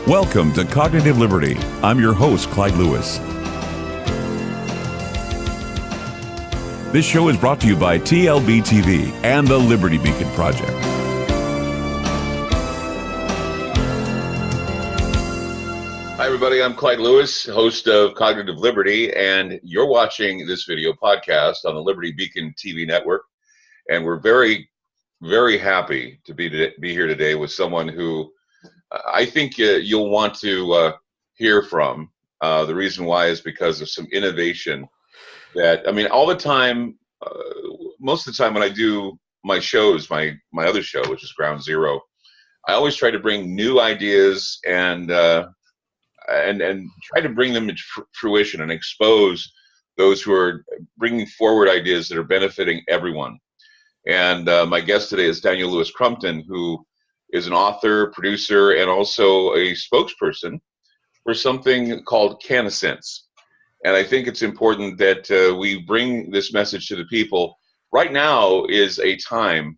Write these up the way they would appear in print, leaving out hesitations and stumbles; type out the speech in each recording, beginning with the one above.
Welcome to Cognitive Liberty. I'm your host, Clyde Lewis. This show is brought to you by TLBTV and the Liberty Beacon Project. Hi, everybody. I'm Clyde Lewis, host of Cognitive Liberty, and you're watching this video podcast on the Liberty Beacon TV network. And we're very, very happy to be here today with someone who I think you'll want to hear from. The reason why is because of some innovation that, all the time, most of the time when I do my shows, my other show, which is Ground Zero, I always try to bring new ideas and try to bring them to fruition and expose those who are bringing forward ideas that are benefiting everyone. And my guest today is Daniel Louis Crumpton, who is an author, producer, and also a spokesperson for something called CannaSense. And I think it's important that we bring this message to the people. Right now is a time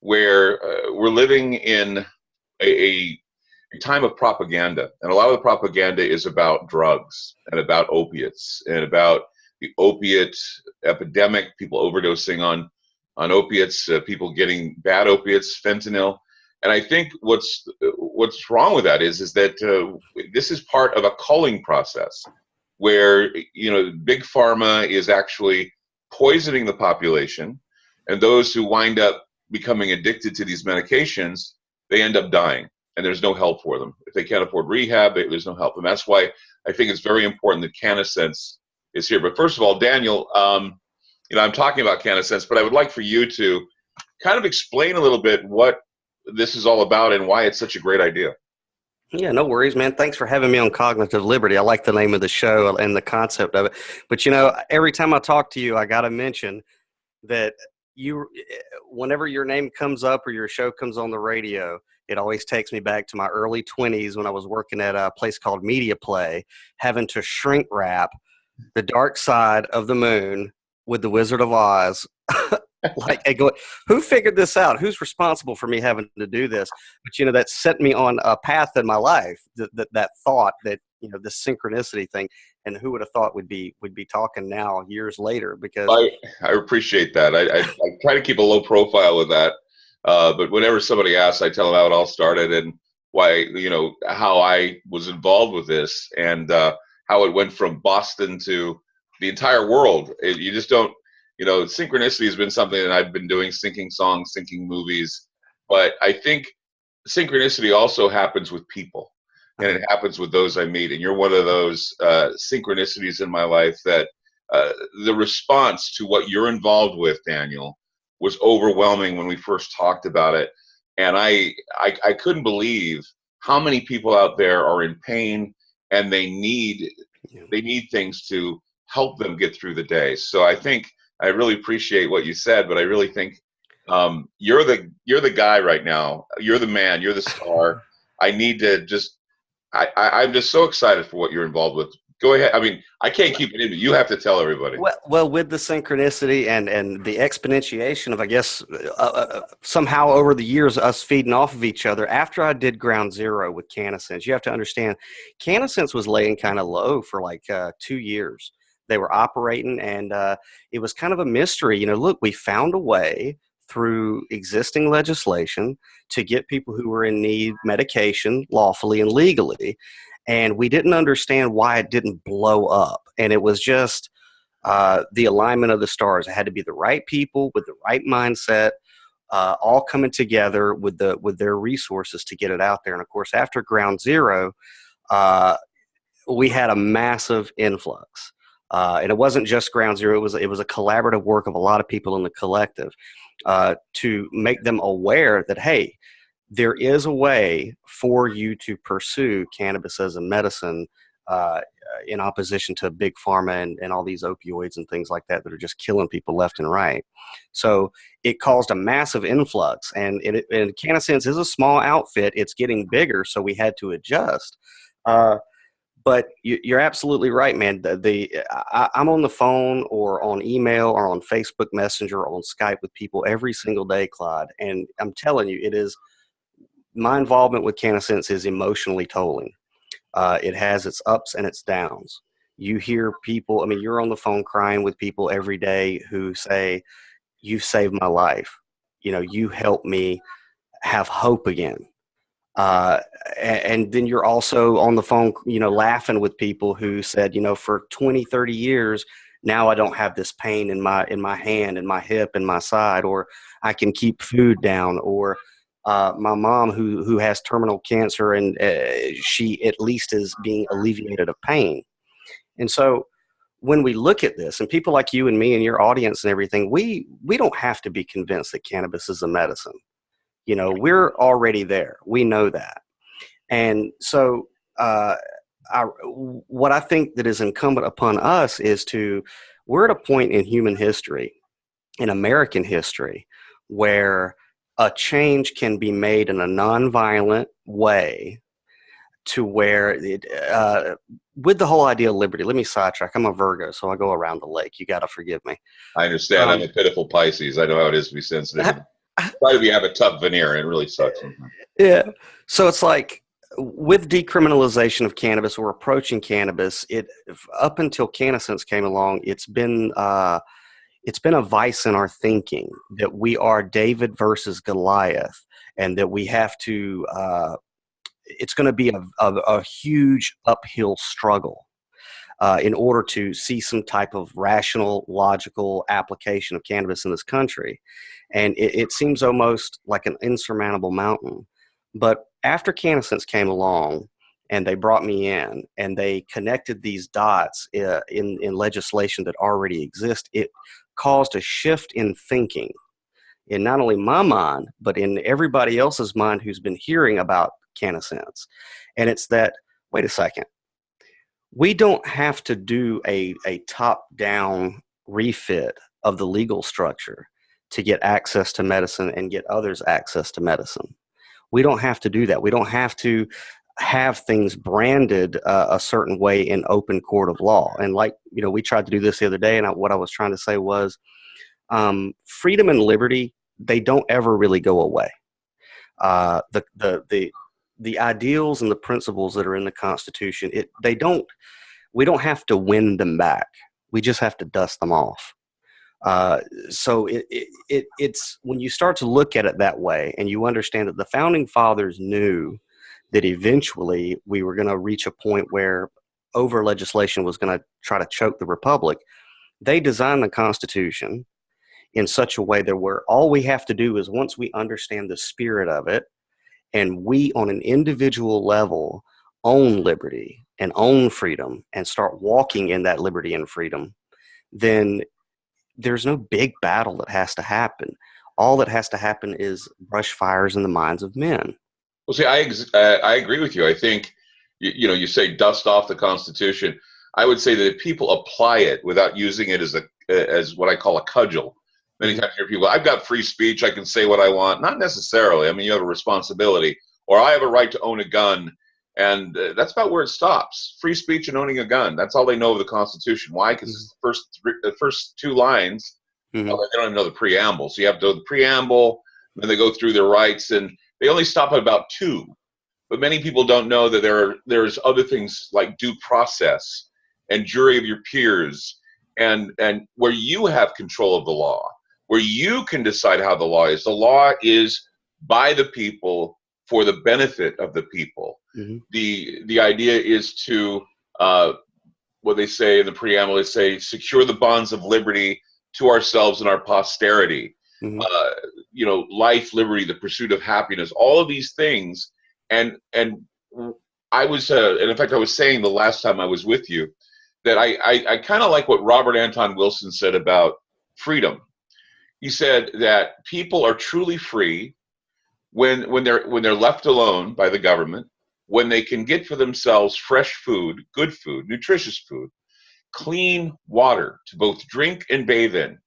where we're living in a time of propaganda. And a lot of the propaganda is about drugs and about opiates and about the opiate epidemic, people overdosing on opiates, people getting bad opiates, fentanyl. And I think what's wrong with that is that this is part of a culling process where, big pharma is actually poisoning the population, and those who wind up becoming addicted to these medications, they end up dying, and there's no help for them. If they can't afford rehab, there's no help. And that's why I think it's very important that CannaSense is here. But first of all, Daniel, I'm talking about CannaSense, but I would like for you to kind of explain a little bit what this is all about and why it's such a great idea. Yeah, no worries, man. Thanks for having me on Cognitive Liberty. I like the name of the show and the concept of it. But, every time I talk to you, I got to mention that whenever your name comes up or your show comes on the radio, it always takes me back to my early 20s when I was working at a place called Media Play, having to shrink wrap The Dark Side of the Moon with The Wizard of Oz. Who figured this out? Who's responsible for me having to do this? But that set me on a path in my life. That thought that the synchronicity thing, and who would have thought would be talking now years later? Because I appreciate that. I try to keep a low profile with that, but whenever somebody asks, I tell them how it all started and why how I was involved with this and how it went from Boston to the entire world. You just don't. Synchronicity has been something that I've been doing, syncing songs, syncing movies. But I think synchronicity also happens with people, and it happens with those I meet. And you're one of those synchronicities in my life that the response to what you're involved with, Daniel, was overwhelming when we first talked about it. And I couldn't believe how many people out there are in pain and they need things to help them get through the day. So I really appreciate what you said, but I really think you're the guy right now. You're the man. You're the star. I need to I'm just so excited for what you're involved with. Go ahead. I can't keep it in, but you have to tell everybody. Well, with the synchronicity and the exponentiation of, I guess, somehow over the years, us feeding off of each other. After I did Ground Zero with CannaSense, you have to understand, CannaSense was laying kind of low for like 2 years. They were operating, and it was kind of a mystery. Look, we found a way through existing legislation to get people who were in need medication lawfully and legally, and we didn't understand why it didn't blow up. And it was just the alignment of the stars. It had to be the right people with the right mindset, all coming together with their resources to get it out there. And of course, after Ground Zero, we had a massive influx. And it wasn't just Ground Zero. It was a collaborative work of a lot of people in the collective to make them aware that, hey, there is a way for you to pursue cannabis as a medicine in opposition to big pharma and all these opioids and things like that are just killing people left and right. So it caused a massive influx. And CannaSense is a small outfit. It's getting bigger, so we had to adjust. But you're absolutely right, man. I'm on the phone or on email or on Facebook Messenger or on Skype with people every single day, Clyde. And I'm telling you, my involvement with CannaSense is emotionally tolling. It has its ups and its downs. You hear people, I mean, you're on the phone crying with people every day who say, "You saved my life. You know, you helped me have hope again." Uh, and then you're also on the phone, you know, laughing with people who said, you know, for 20, 30 years, now I don't have this pain in my hand, in my hip, in my side, or I can keep food down, or my mom who has terminal cancer, and she at least is being alleviated of pain. And so when we look at this, and people like you and me and your audience and everything, we don't have to be convinced that cannabis is a medicine. You know, we're already there. We know that. And so what I think that is incumbent upon us is we're at a point in human history, in American history, where a change can be made in a nonviolent way to where with the whole idea of liberty. Let me sidetrack. I'm a Virgo, so I go around the lake. You got to forgive me. I understand. I'm a pitiful Pisces. I know how it is to be sensitive. Try to have a tough veneer, and it really sucks sometimes. Yeah. So it's like with decriminalization of cannabis, we're approaching cannabis. Up until CannaSense came along, it's been a vice in our thinking that we are David versus Goliath, and that we have to. It's going to be a huge uphill struggle in order to see some type of rational, logical application of cannabis in this country. And it seems almost like an insurmountable mountain. But after CannaSense came along and they brought me in and they connected these dots in legislation that already exists, it caused a shift in thinking in not only my mind, but in everybody else's mind who's been hearing about CannaSense. And it's that, wait a second, we don't have to do a top-down refit of the legal structure to get access to medicine and get others access to medicine. We don't have to do that. We don't have to have things branded a certain way in open court of law. And like, you know, we tried to do this the other day, and what I was trying to say was freedom and liberty, they don't ever really go away. The ideals and the principles that are in the Constitution, we don't have to win them back. We just have to dust them off. So it's when you start to look at it that way, and you understand that the founding fathers knew that eventually we were going to reach a point where over legislation was going to try to choke the republic. They designed the Constitution in such a way that where all we have to do is, once we understand the spirit of it, and we on an individual level own liberty and own freedom and start walking in that liberty and freedom, then there's no big battle that has to happen. All that has to happen is brush fires in the minds of men. Well, see, I agree with you. I think, you say dust off the Constitution. I would say that if people apply it without using it as what I call a cudgel. Many times you hear people, I've got free speech, I can say what I want. Not necessarily. I mean, you have a responsibility. Or I have a right to own a gun. And that's about where it stops. Free speech and owning a gun. That's all they know of the Constitution. Why? Because it's the first two lines. Mm-hmm. Well, they don't even know the preamble. So you have to know the preamble, then they go through their rights, and they only stop at about 2. But many people don't know that there's other things like due process and jury of your peers, and where you have control of the law, where you can decide how the law is. The law is by the people for the benefit of the people. Mm-hmm. The idea is to, what they say in the preamble, they say, secure the bonds of liberty to ourselves and our posterity. Mm-hmm. Life, liberty, the pursuit of happiness, all of these things. And I was, and in fact, I was saying the last time I was with you that I kind of like what Robert Anton Wilson said about freedom. He said that people are truly free when they're left alone by the government, when they can get for themselves fresh food, good food, nutritious food, clean water to both drink and bathe in,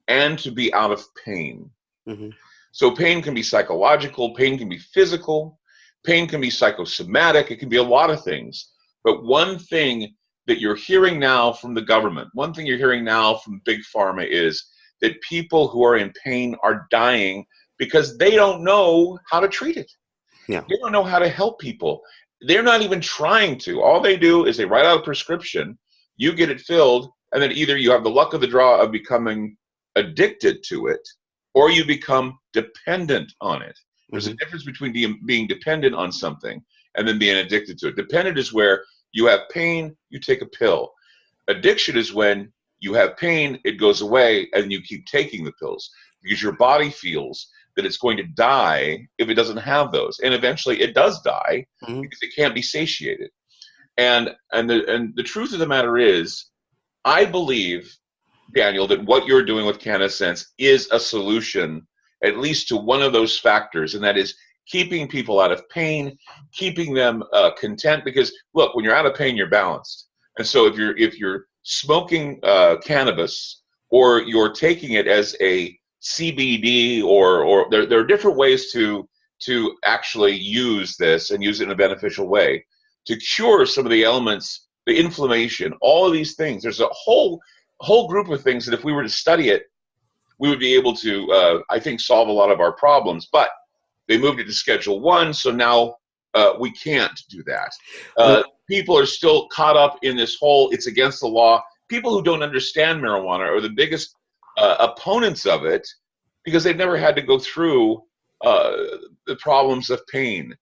and to be out of pain. Mm-hmm. So pain can be psychological, pain can be physical, pain can be psychosomatic, it can be a lot of things. But one thing that you're hearing now from the government, one thing you're hearing now from Big Pharma is that people who are in pain are dying because they don't know how to treat it. Yeah. They don't know how to help people. they're not even trying to. All they do is they write out a prescription, you get it filled, and then either you have the luck of the draw of becoming addicted to it, or you become dependent on it. There's a difference between being dependent on something and then being addicted to it. Dependent is where you have pain, you take a pill. Addiction is when you have pain, it goes away, and you keep taking the pills because your body feels that it's going to die if it doesn't have those. And eventually it does die because it can't be satiated. And the truth of the matter is, I believe, Daniel, that what you're doing with CannaSense is a solution, at least to one of those factors, and that is keeping people out of pain, keeping them content. Because look, when you're out of pain, you're balanced. And so if you're smoking cannabis, or you're taking it as a CBD, or there are different ways to actually use this and use it in a beneficial way to cure some of the elements, the inflammation, all of these things. There's a whole group of things that if we were to study it, we would be able to, I think, solve a lot of our problems. But they moved it to Schedule 1, so now we can't do that. People are still caught up in this whole, it's against the law. People who don't understand marijuana are the biggest opponents of it because they've never had to go through the problems of pain.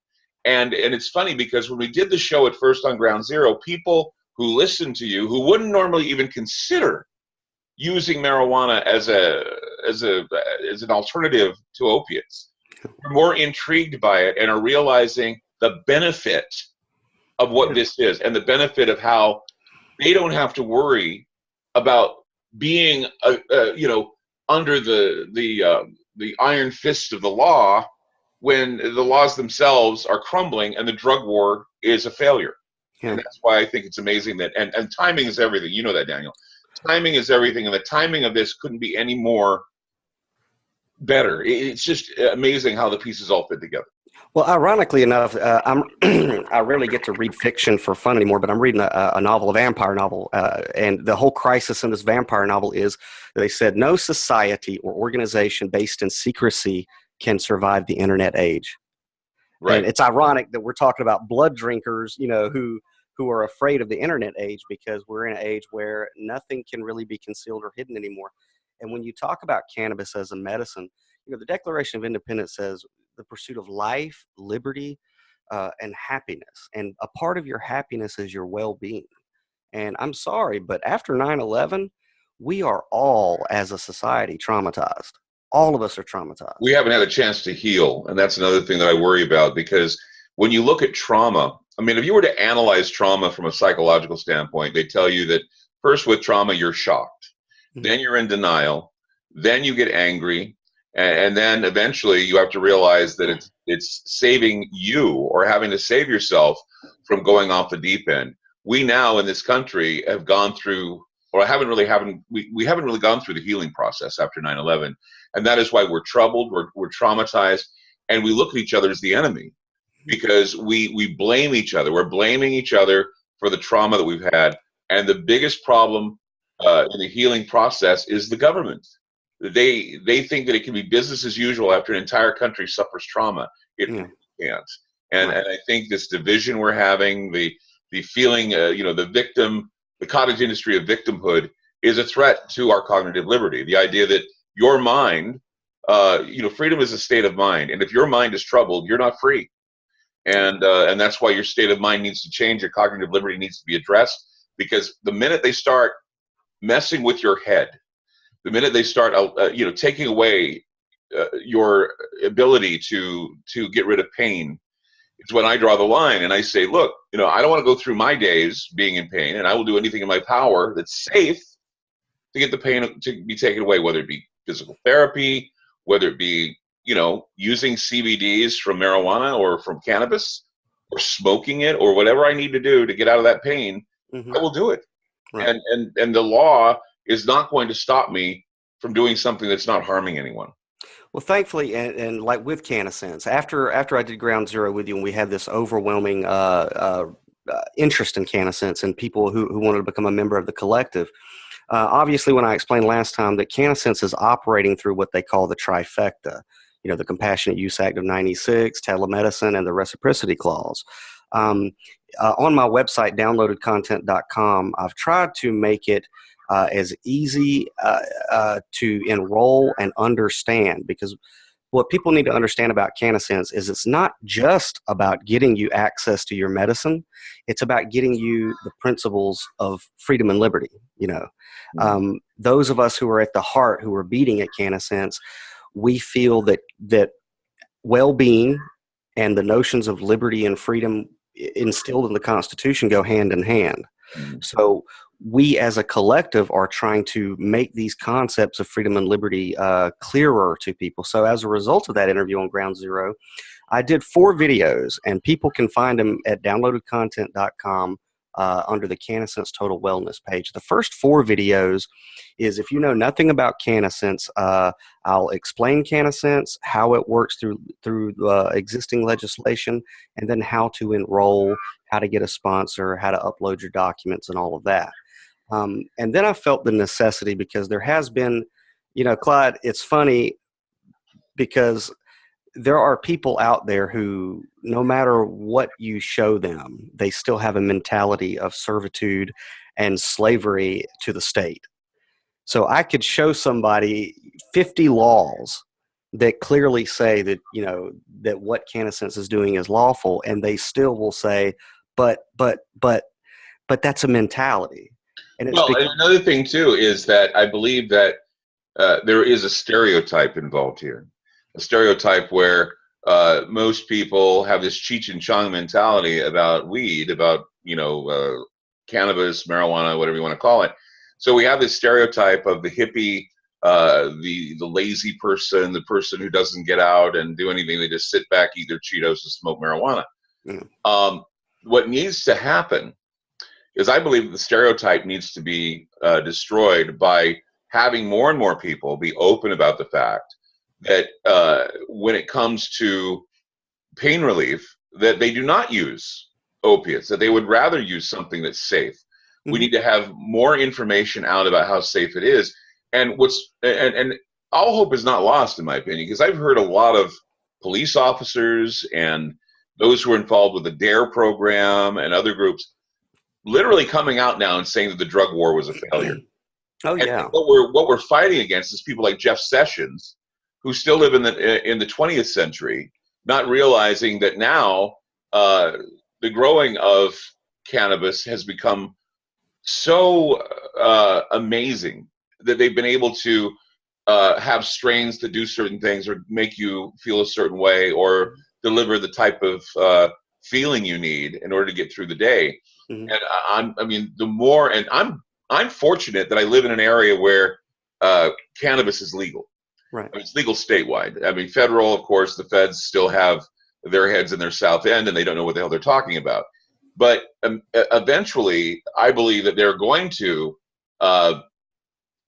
And it's funny because when we did the show at first on Ground Zero, people who listened to you who wouldn't normally even consider using marijuana as an alternative to opiates are more intrigued by it and are realizing the benefit of what this is, and the benefit of how they don't have to worry about being under the iron fist of the law when the laws themselves are crumbling and the drug war is a failure. And that's why I think it's amazing that, and timing is everything. You know that, Daniel. Timing is everything, and the timing of this couldn't be any more better. It's just amazing how the pieces all fit together. Well, ironically enough, I rarely get to read fiction for fun anymore, but I'm reading a novel, a vampire novel, and the whole crisis in this vampire novel is they said no society or organization based in secrecy can survive the internet age. Right. And it's ironic that we're talking about blood drinkers, who are afraid of the internet age, because we're in an age where nothing can really be concealed or hidden anymore. And when you talk about cannabis as a medicine, the Declaration of Independence says the pursuit of life, liberty, and happiness. And a part of your happiness is your well-being. And I'm sorry, but after 9/11, we are all, as a society, traumatized. All of us are traumatized. We haven't had a chance to heal. And that's another thing that I worry about, because when you look at trauma, I mean, if you were to analyze trauma from a psychological standpoint, they tell you that first with trauma, you're shocked. Then you're in denial. Then you get angry. And then eventually you have to realize that it's saving you, or having to save yourself from going off the deep end. We now in this country have gone through, or we haven't really gone through the healing process after 9/11. And that is why we're troubled, we're traumatized, and we look at each other as the enemy, because we blame each other. We're blaming each other for the trauma that we've had. And the biggest problem in the healing process is the government. They think that it can be business as usual after an entire country suffers trauma. It can't. And I think this division we're having, the feeling, the victim, the cottage industry of victimhood is a threat to our cognitive liberty. The idea that your mind, freedom is a state of mind. And if your mind is troubled, you're not free. And that's why your state of mind needs to change. Your cognitive liberty needs to be addressed, because the minute they start messing with your head, the minute they start, taking away your ability to get rid of pain, it's when I draw the line and I say, look, I don't want to go through my days being in pain, and I will do anything in my power that's safe to get the pain to be taken away, whether it be physical therapy, whether it be, using CBDs from marijuana or from cannabis, or smoking it, or whatever I need to do to get out of that pain. I will do it. Right. And the law is not going to stop me from doing something that's not harming anyone. Well, thankfully, and like with CannaSense, after I did Ground Zero with you, and we had this overwhelming interest in CannaSense and people who wanted to become a member of the collective. Obviously, when I explained last time that CannaSense is operating through what they call the trifecta, the Compassionate Use Act of '96, telemedicine, and the Reciprocity Clause. On my website, downloadedcontent.com, I've tried to make it as easy to enroll and understand, because what people need to understand about CannaSense is it's not just about getting you access to your medicine. It's about getting you the principles of freedom and liberty. Those of us who are at the heart, who are beating at CannaSense, we feel that well-being and the notions of liberty and freedom instilled in the Constitution go hand in hand. So we as a collective are trying to make these concepts of freedom and liberty clearer to people. So as a result of that interview on Ground Zero, I did 4 videos, and people can find them at downloadedcontent.com under the CannaSense Total Wellness page. The first 4 videos is, if you know nothing about CannaSense, I'll explain CannaSense, how it works through existing legislation, and then how to enroll, how to get a sponsor, how to upload your documents, and all of that. And then I felt the necessity, because there has been, Clyde, it's funny because there are people out there who, no matter what you show them, they still have a mentality of servitude and slavery to the state. So I could show somebody 50 laws that clearly say that, that what CannaSense is doing is lawful, and they still will say, but that's a mentality. And it's and another thing too is that I believe that there is a stereotype involved here. A stereotype where most people have this Cheech and Chong mentality about weed, about cannabis, marijuana, whatever you want to call it. So we have this stereotype of the hippie, the lazy person, the person who doesn't get out and do anything. They just sit back, eat their Cheetos, and smoke marijuana. What needs to happen is, I believe the stereotype needs to be destroyed by having more and more people be open about the fact that when it comes to pain relief, that they do not use opiates, that they would rather use something that's safe. We need to have more information out about how safe it is. And and all hope is not lost, in my opinion, because I've heard a lot of police officers and those who are involved with the DARE program and other groups literally coming out now and saying that the drug war was a failure. Oh, yeah. And what we're fighting against is people like Jeff Sessions, who still live in the 20th century, not realizing that now the growing of cannabis has become so amazing that they've been able to have strains that do certain things or make you feel a certain way or deliver the type of feeling you need in order to get through the day. And I'm fortunate that I live in an area where cannabis is legal. Right. I mean, it's legal statewide. I mean, federal, of course, the feds still have their heads in their south end and they don't know what the hell they're talking about. But eventually, I believe that they're going to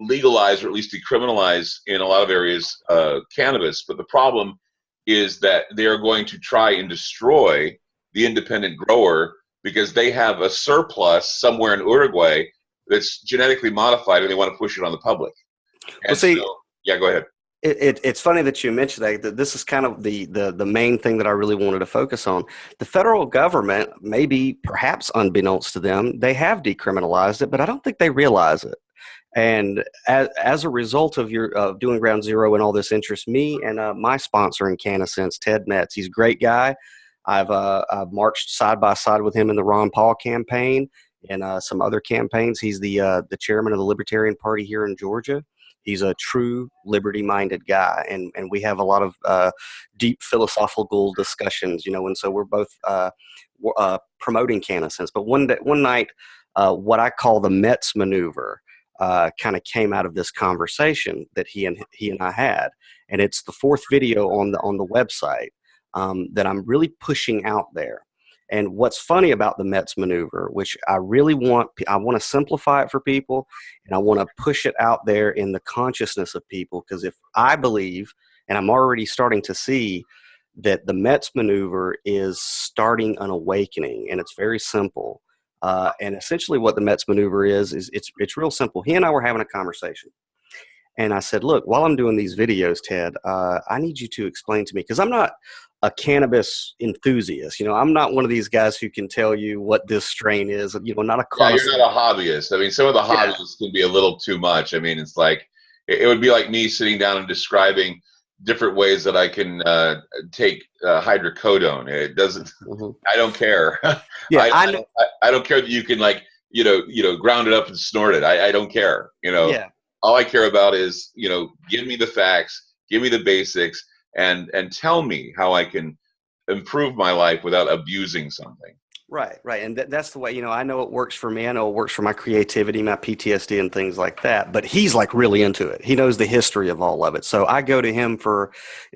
legalize or at least decriminalize in a lot of areas cannabis. But the problem is that they're going to try and destroy the independent grower because they have a surplus somewhere in Uruguay that's genetically modified and they want to push it on the public. And yeah, go ahead. It's funny that you mentioned that this is kind of the main thing that I really wanted to focus on. The federal government, maybe perhaps unbeknownst to them, they have decriminalized it, but I don't think they realize it. And as a result of doing Ground Zero and all this interest, me and my sponsor in CannaSense, Ted Metz, he's a great guy. I've marched side by side with him in the Ron Paul campaign and some other campaigns. He's the chairman of the Libertarian Party here in Georgia. He's a true liberty-minded guy, and we have a lot of deep philosophical discussions, and so we're both promoting CannaSense. But one night, what I call the Metz maneuver kind of came out of this conversation that he and I had, and it's the 4th video on the website that I'm really pushing out there. And what's funny about the Metz maneuver, which I want to simplify it for people, and I want to push it out there in the consciousness of people, because if I believe, and I'm already starting to see, that the Metz maneuver is starting an awakening, and it's very simple. And essentially what the Metz maneuver is it's real simple. He and I were having a conversation. And I said, look, while I'm doing these videos, Ted, I need you to explain to me, because I'm not a cannabis enthusiast. I'm not one of these guys who can tell you what this strain is. Not a Yeah, you're connoisseur. not a hobbyist. I mean, some of the Yeah. hobbyists can be a little too much. I mean, it's like it would be like me sitting down and describing different ways that I can take hydrocodone. It doesn't. Mhm. I don't care. Yeah, I, I I know. don't. I don't care that you can like ground it up and snort it. I don't care. Yeah. All I care about is give me the facts, give me the basics, and tell me how I can improve my life without abusing something. Right, right. And that's the way, I know it works for me. I know it works for my creativity, my PTSD and things like that. But he's like really into it. He knows the history of all of it. So I go to him for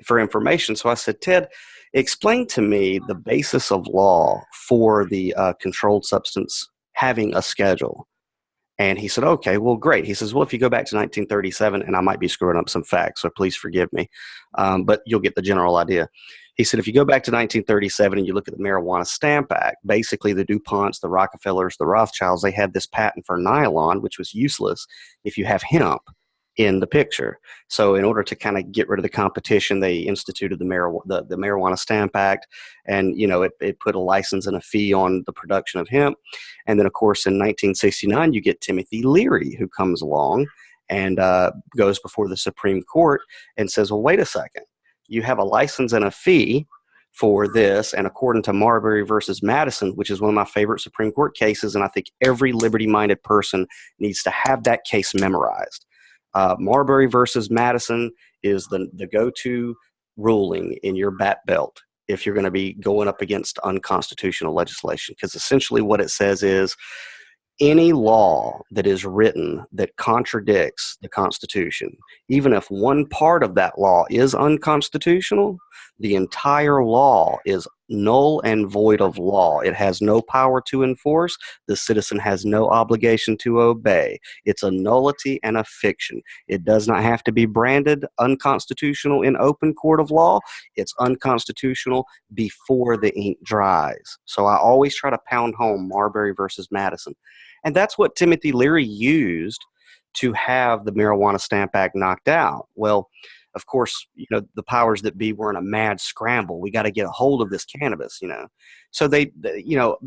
information. So I said, Ted, explain to me the basis of law for the controlled substance having a schedule. And he said, okay, well, great. He says, well, if you go back to 1937, and I might be screwing up some facts, so please forgive me, but you'll get the general idea. He said, if you go back to 1937 and you look at the Marijuana Stamp Act, basically the DuPonts, the Rockefellers, the Rothschilds, they had this patent for nylon, which was useless if you have hemp in the picture. So in order to kind of get rid of the competition, they instituted the Marijuana Stamp Act, and it put a license and a fee on the production of hemp. And then of course in 1969 you get Timothy Leary, who comes along and goes before the Supreme Court and says, well, wait a second, you have a license and a fee for this, and according to Marbury versus Madison, which is one of my favorite Supreme Court cases, and I think every liberty-minded person needs to have that case memorized. Marbury versus Madison is the go-to ruling in your bat belt if you're going to be going up against unconstitutional legislation, because essentially what it says is any law that is written that contradicts the Constitution, even if one part of that law is unconstitutional, the entire law is null and void of law. It has no power to enforce. The citizen has no obligation to obey. It's a nullity and a fiction. It does not have to be branded unconstitutional in open court of law. It's unconstitutional before the ink dries. So I always try to pound home Marbury versus Madison. And that's what Timothy Leary used to have the Marijuana Stamp Act knocked out. Well, of course, the powers that be were in a mad scramble. We got to get a hold of this cannabis, So they,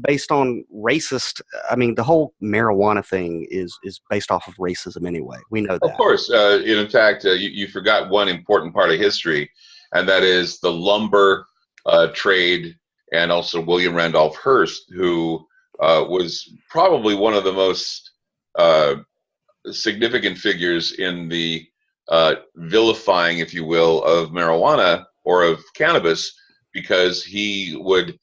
based on racist, I mean, the whole marijuana thing is based off of racism anyway. We know that. Of course. In fact, you forgot one important part of history, and that is the lumber trade, and also William Randolph Hearst, who was probably one of the most significant figures in the vilifying, if you will, of marijuana or of cannabis, because he would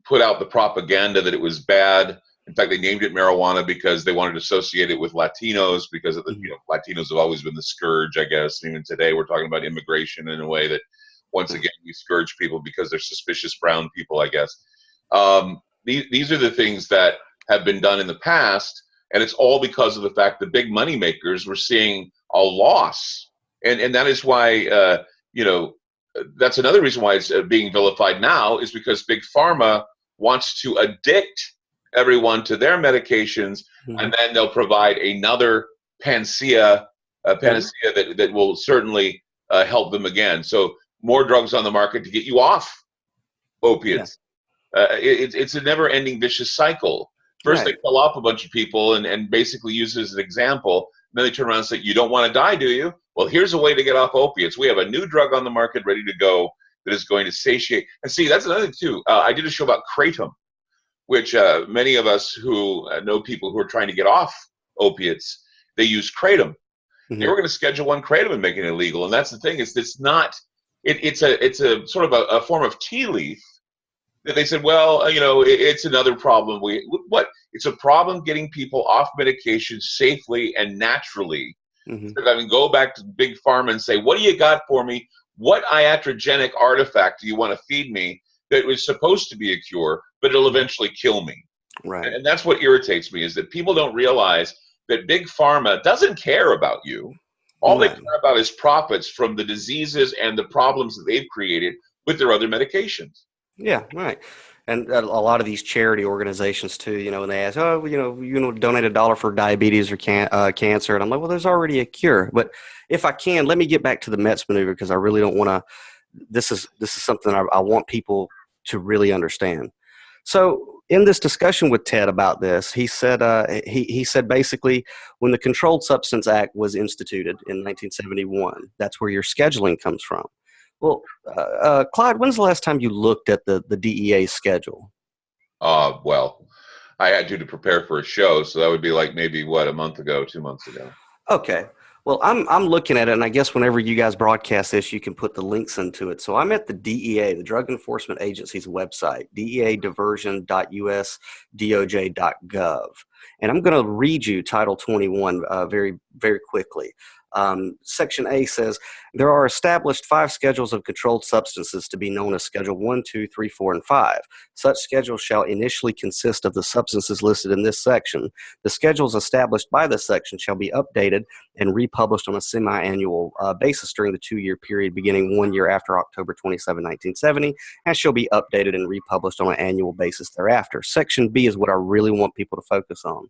put out the propaganda that it was bad. In fact, they named it marijuana because they wanted to associate it with Latinos, because of the, Latinos have always been the scourge, I guess. Even today, we're talking about immigration in a way that, once again, we scourge people because they're suspicious brown people, I guess. These are the things that have been done in the past, and it's all because of the fact that big money makers were seeing a loss, and that is why that's another reason why it's being vilified now, is because big pharma wants to addict everyone to their medications, and then they'll provide another panacea that will certainly help them again. So more drugs on the market to get you off opiates. It's a never-ending vicious cycle. First, they kill off a bunch of people and basically use it as an example. And then they turn around and say, you don't want to die, do you? Well, here's a way to get off opiates. We have a new drug on the market ready to go that is going to satiate. And see, that's another thing, too. I did a show about kratom, which many of us who know people who are trying to get off opiates, they use kratom. They were going to Schedule I kratom and make it illegal. And that's the thing, is it's not, it's a sort of a form of tea leaf. They said, well, it's another problem. It's a problem getting people off medication safely and naturally. I mean, go back to big pharma and say, what do you got for me? What iatrogenic artifact do you want to feed me that was supposed to be a cure, but it'll eventually kill me? Right. And that's what irritates me, is that people don't realize that big pharma doesn't care about you. All they care about is profits from the diseases and the problems that they've created with their other medications. Yeah, right. And a lot of these charity organizations too, when they ask, donate $1 for diabetes or cancer. And I'm like, well, there's already a cure. But if I can, let me get back to the Mets maneuver, because I really don't want to this is something I want people to really understand. So in this discussion with Ted about this, he said he said basically when the Controlled Substance Act was instituted in 1971, that's where your scheduling comes from. Well, Clyde, when's the last time you looked at the DEA schedule? Well, I had to prepare for a show, so that would be like maybe what, a month ago, 2 months ago. Okay. Well, I'm looking at it, and I guess whenever you guys broadcast this, you can put the links into it. So I'm at the DEA, the Drug Enforcement Agency's website, deadiversion.usdoj.gov. And I'm going to read you Title 21 very, very quickly. Section A says, there are established 5 schedules of controlled substances to be known as Schedule 1, 2, 3, 4, and 5. Such schedules shall initially consist of the substances listed in this section. The schedules established by this section shall be updated and republished on a semi-annual basis during the 2-year period beginning 1 year after October 27, 1970, and shall be updated and republished on an annual basis thereafter. Section B is what I really want people to focus on.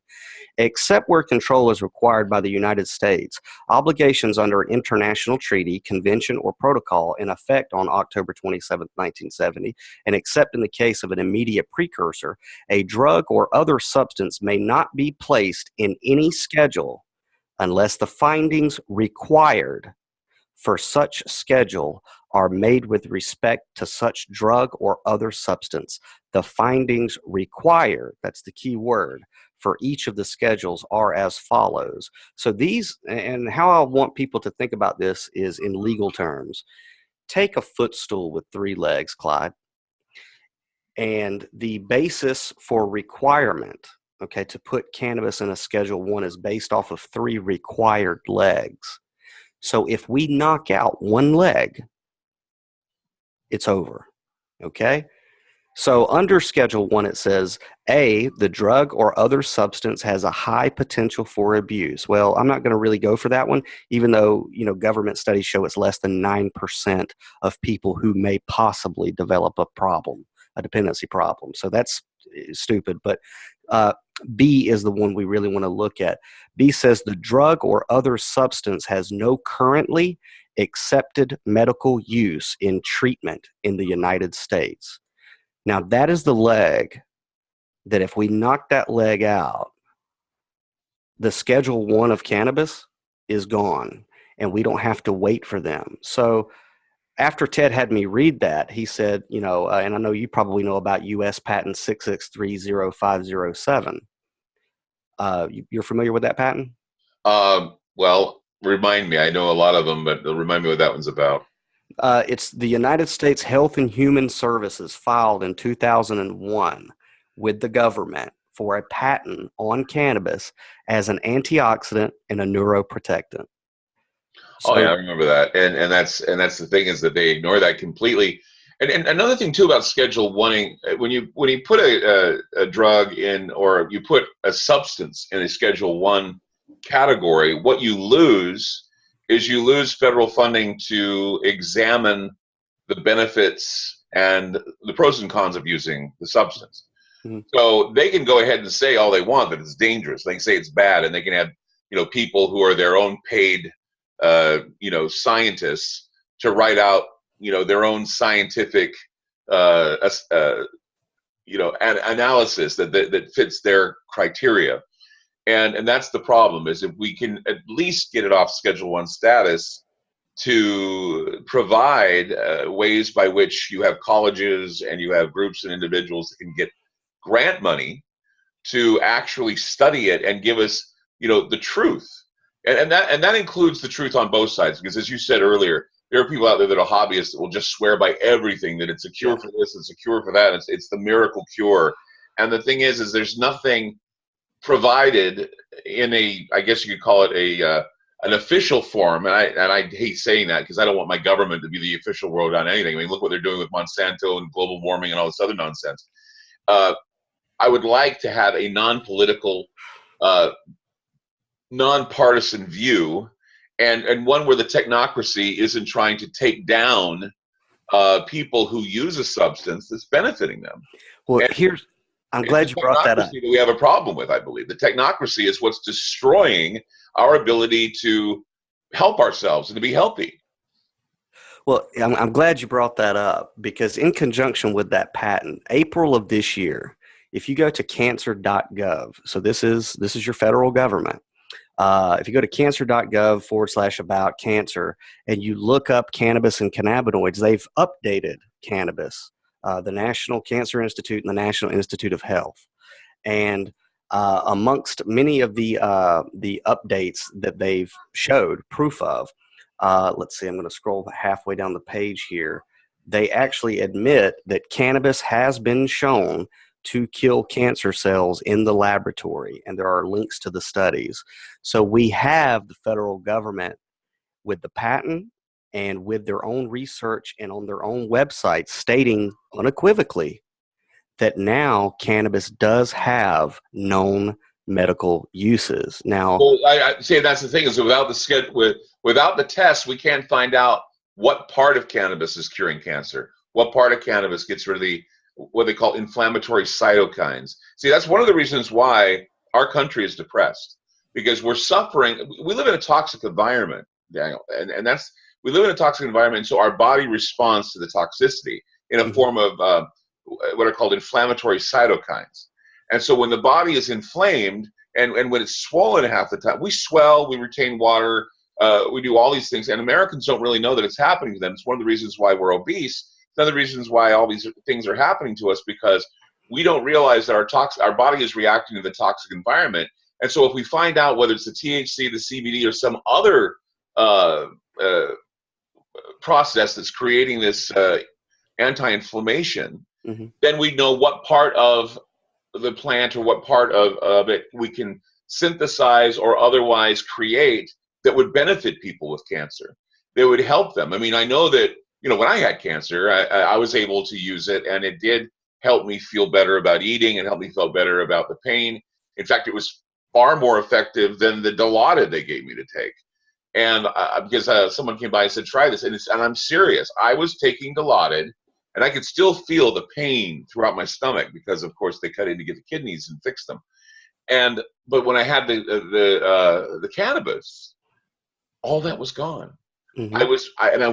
Except where control is required by the United States, obligations under an international treaty, convention, or protocol in effect on October 27, 1970, and except in the case of an immediate precursor, a drug or other substance may not be placed in any schedule unless the findings required for such schedule are made with respect to such drug or other substance. The findings required, that's the key word, for each of the schedules are as follows. So these, and how I want people to think about this is in legal terms. Take a footstool with 3 legs, Clyde, and the basis for requirement, okay, to put cannabis in a Schedule 1 is based off of 3 required legs. So if we knock out 1 leg, it's over, okay? So under Schedule 1, it says, A, the drug or other substance has a high potential for abuse. Well, I'm not going to really go for that one, even though, government studies show it's less than 9% of people who may possibly develop a problem, a dependency problem. So that's stupid. But B is the one we really want to look at. B says the drug or other substance has no currently accepted medical use in treatment in the United States. Now, that is the leg that if we knock that leg out, the Schedule 1 of cannabis is gone, and we don't have to wait for them. So after Ted had me read that, he said, and I know you probably know about U.S. Patent 6630507. You're familiar with that patent? Well, remind me. I know a lot of them, but remind me what that one's about. It's the United States Health and Human Services filed in 2001 with the government for a patent on cannabis as an antioxidant and a neuroprotectant. So, yeah, I remember that. And that's the thing, is that they ignore that completely. And another thing too about Schedule 1, when you put a drug in, or you put a substance in a Schedule 1 category, what you lose is you lose federal funding to examine the benefits and the pros and cons of using the substance. Mm-hmm. So they can go ahead and say all they want that it's dangerous. They can say it's bad, and they can have people who are their own paid scientists to write out their own scientific analysis that fits their criteria. And that's the problem, is if we can at least get it off Schedule 1 status to provide ways by which you have colleges and you have groups and individuals that can get grant money to actually study it and give us, the truth. And that includes the truth on both sides, because as you said earlier, there are people out there that are hobbyists that will just swear by everything, that it's a cure for this, it's a cure for that, it's the miracle cure. And the thing is there's nothing provided in I guess you could call it an official form, and I hate saying that because I don't want my government to be the official word on anything. I mean, look what they're doing with Monsanto and global warming and all this other nonsense. I would like to have a non-political, nonpartisan view, and one where the technocracy isn't trying to take down people who use a substance that's benefiting them. Well, I'm glad you brought that up. That we have a problem with, I believe. The technocracy is what's destroying our ability to help ourselves and to be healthy. Well, I'm glad you brought that up because in conjunction with that patent, April of this year, if you go to cancer.gov, so this is your federal government. If you go to cancer.gov/about cancer and you look up cannabis and cannabinoids, they've updated cannabis, the National Cancer Institute and the National Institute of Health. And amongst many of the updates that they've showed proof of, let's see, I'm going to scroll halfway down the page here. They actually admit that cannabis has been shown to kill cancer cells in the laboratory, and there are links to the studies. So we have the federal government with the patent and with their own research and on their own website stating unequivocally that now cannabis does have known medical uses. Now, well, I say that's the thing is without without the test, we can't find out what part of cannabis is curing cancer. What part of cannabis gets rid of what they call inflammatory cytokines. See, that's one of the reasons why our country is depressed, because we're suffering. We live in a toxic environment, Daniel, and that's we live in a toxic environment, so our body responds to the toxicity in a form of what are called inflammatory cytokines. And so when the body is inflamed and when it's swollen half the time, we swell, we retain water, we do all these things, and Americans don't really know that it's happening to them. It's one of the reasons why we're obese. It's one of the reasons why all these things are happening to us, because we don't realize that our body is reacting to the toxic environment. And so if we find out whether it's the THC, the CBD, or some other process that's creating this anti-inflammation, then we know what part of the plant or what part of it we can synthesize or otherwise create that would benefit people with cancer, that would help them. I mean, I know that, when I had cancer, I was able to use it, and it did help me feel better about eating and help me feel better about the pain. In fact, it was far more effective than the Dilaudid they gave me to take. And because someone came by and said, try this, and I'm serious. I was taking Dilaudid, and I could still feel the pain throughout my stomach because, of course, they cut in to get the kidneys and fix them. But when I had the cannabis, all that was gone. I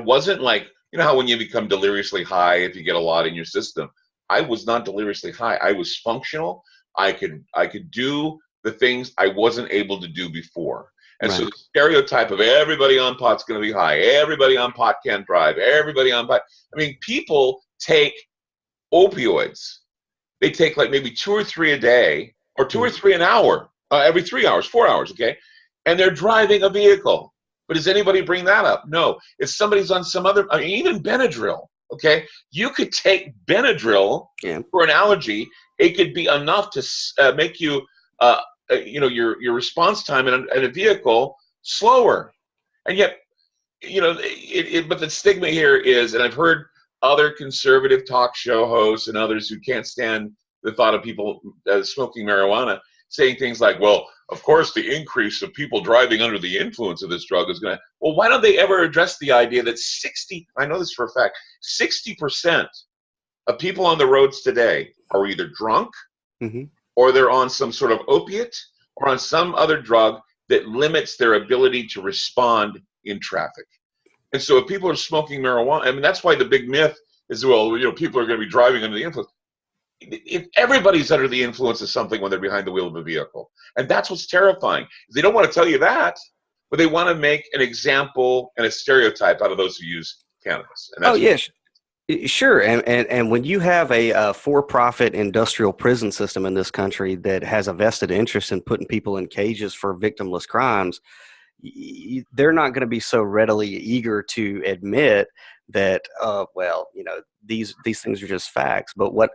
wasn't like, how when you become deliriously high if you get a lot in your system. I was not deliriously high. I was functional. I could do the things I wasn't able to do before. And so the stereotype of everybody on pot's going to be high, everybody on pot can't drive, everybody on pot. I mean, people take opioids. They take like maybe 2 or 3 a day, or 2 or 3 an hour, every 3 hours, 4 hours, okay? And they're driving a vehicle. But does anybody bring that up? No. If somebody's on some other, even Benadryl, okay? You could take Benadryl for an allergy. It could be enough to make you, your response time in a vehicle slower. And yet, but the stigma here is, and I've heard other conservative talk show hosts and others who can't stand the thought of people smoking marijuana saying things like, well, of course, the increase of people driving under the influence of this drug is going to, well, why don't they ever address the idea that I know this for a fact, 60% of people on the roads today are either drunk or they're on some sort of opiate or on some other drug that limits their ability to respond in traffic. And so if people are smoking marijuana, I mean, that's why the big myth is, well, people are going to be driving under the influence. If everybody's under the influence of something when they're behind the wheel of a vehicle. And that's what's terrifying. They don't want to tell you that, but they want to make an example and a stereotype out of those who use cannabis. And that's yes. Sure. And when you have a for-profit industrial prison system in this country that has a vested interest in putting people in cages for victimless crimes, they're not going to be so readily eager to admit that, these things are just facts. But what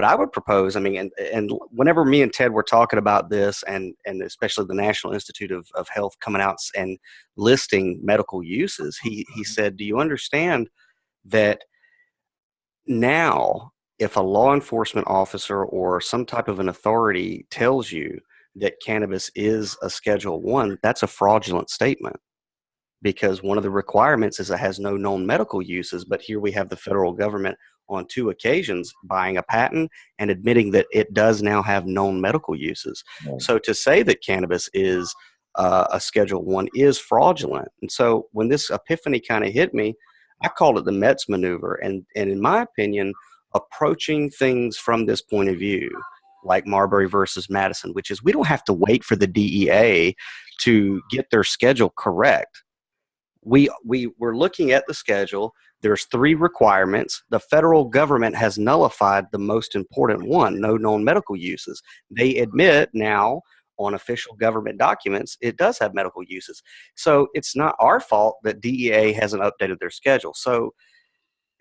I would propose, I mean, and whenever me and Ted were talking about this, and especially the National Institute of Health coming out and listing medical uses, he said, do you understand that now if a law enforcement officer or some type of an authority tells you that cannabis is a Schedule 1, that's a fraudulent statement, because one of the requirements is it has no known medical uses. But here we have the federal government on 2 occasions buying a patent and admitting that it does now have known medical uses. So to say that cannabis is a Schedule 1 is fraudulent. And so when this epiphany kind of hit me, I call it the Mets maneuver. And in my opinion, approaching things from this point of view, like Marbury versus Madison, which is we don't have to wait for the DEA to get their schedule correct. We're looking at the schedule. There's 3 requirements. The federal government has nullified the most important one, no known medical uses. They admit now on official government documents it does have medical uses. So it's not our fault that DEA hasn't updated their schedule. So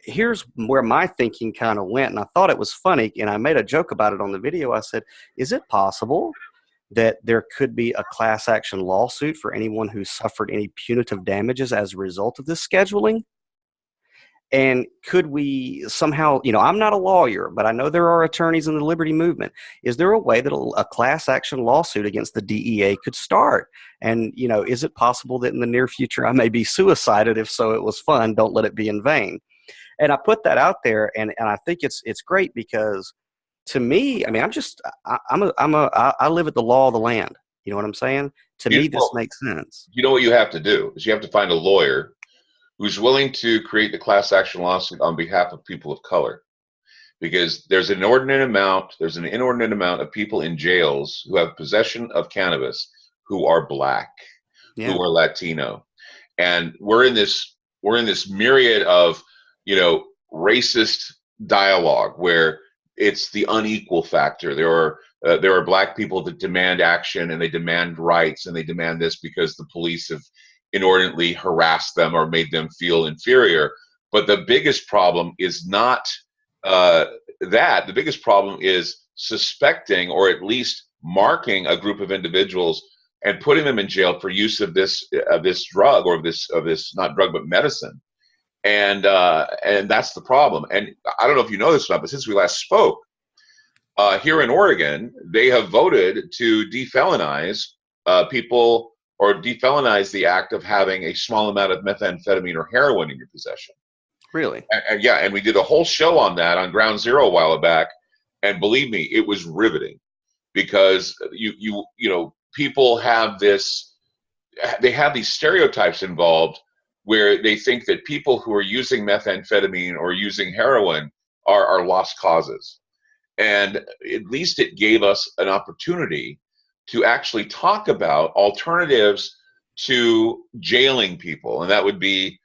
here's where my thinking kind of went, and I thought it was funny, and I made a joke about it on the video. I said, is it possible that there could be a class action lawsuit for anyone who suffered any punitive damages as a result of this scheduling? And could we somehow, I'm not a lawyer, but I know there are attorneys in the liberty movement. Is there a way that a class action lawsuit against the DEA could start? And, is it possible that in the near future I may be suicided? If so, it was fun. Don't let it be in vain. And I put that out there, and I think it's great because to me, I mean, I live at the law of the land. You know what I'm saying? To me, this makes sense. You know what you have to do is you have to find a lawyer who's willing to create the class action lawsuit on behalf of people of color, because there's an inordinate amount of people in jails who have possession of cannabis who are black, who are Latino, and we're in this myriad of racist dialogue where it's the unequal factor. There are black people that demand action and they demand rights and they demand this because the police have inordinately harassed them or made them feel inferior. But the biggest problem is not that. The biggest problem is suspecting or at least marking a group of individuals and putting them in jail for use of this drug or of this not drug but medicine. And that's the problem. And I don't know if you know this or not, but since we last spoke, here in Oregon, they have voted to defelonize people or defelonize the act of having a small amount of methamphetamine or heroin in your possession. Really? And we did a whole show on that on Ground Zero a while back, and believe me, it was riveting because people have these stereotypes involved where they think that people who are using methamphetamine or using heroin are lost causes. And at least it gave us an opportunity to actually talk about alternatives to jailing people, and that would be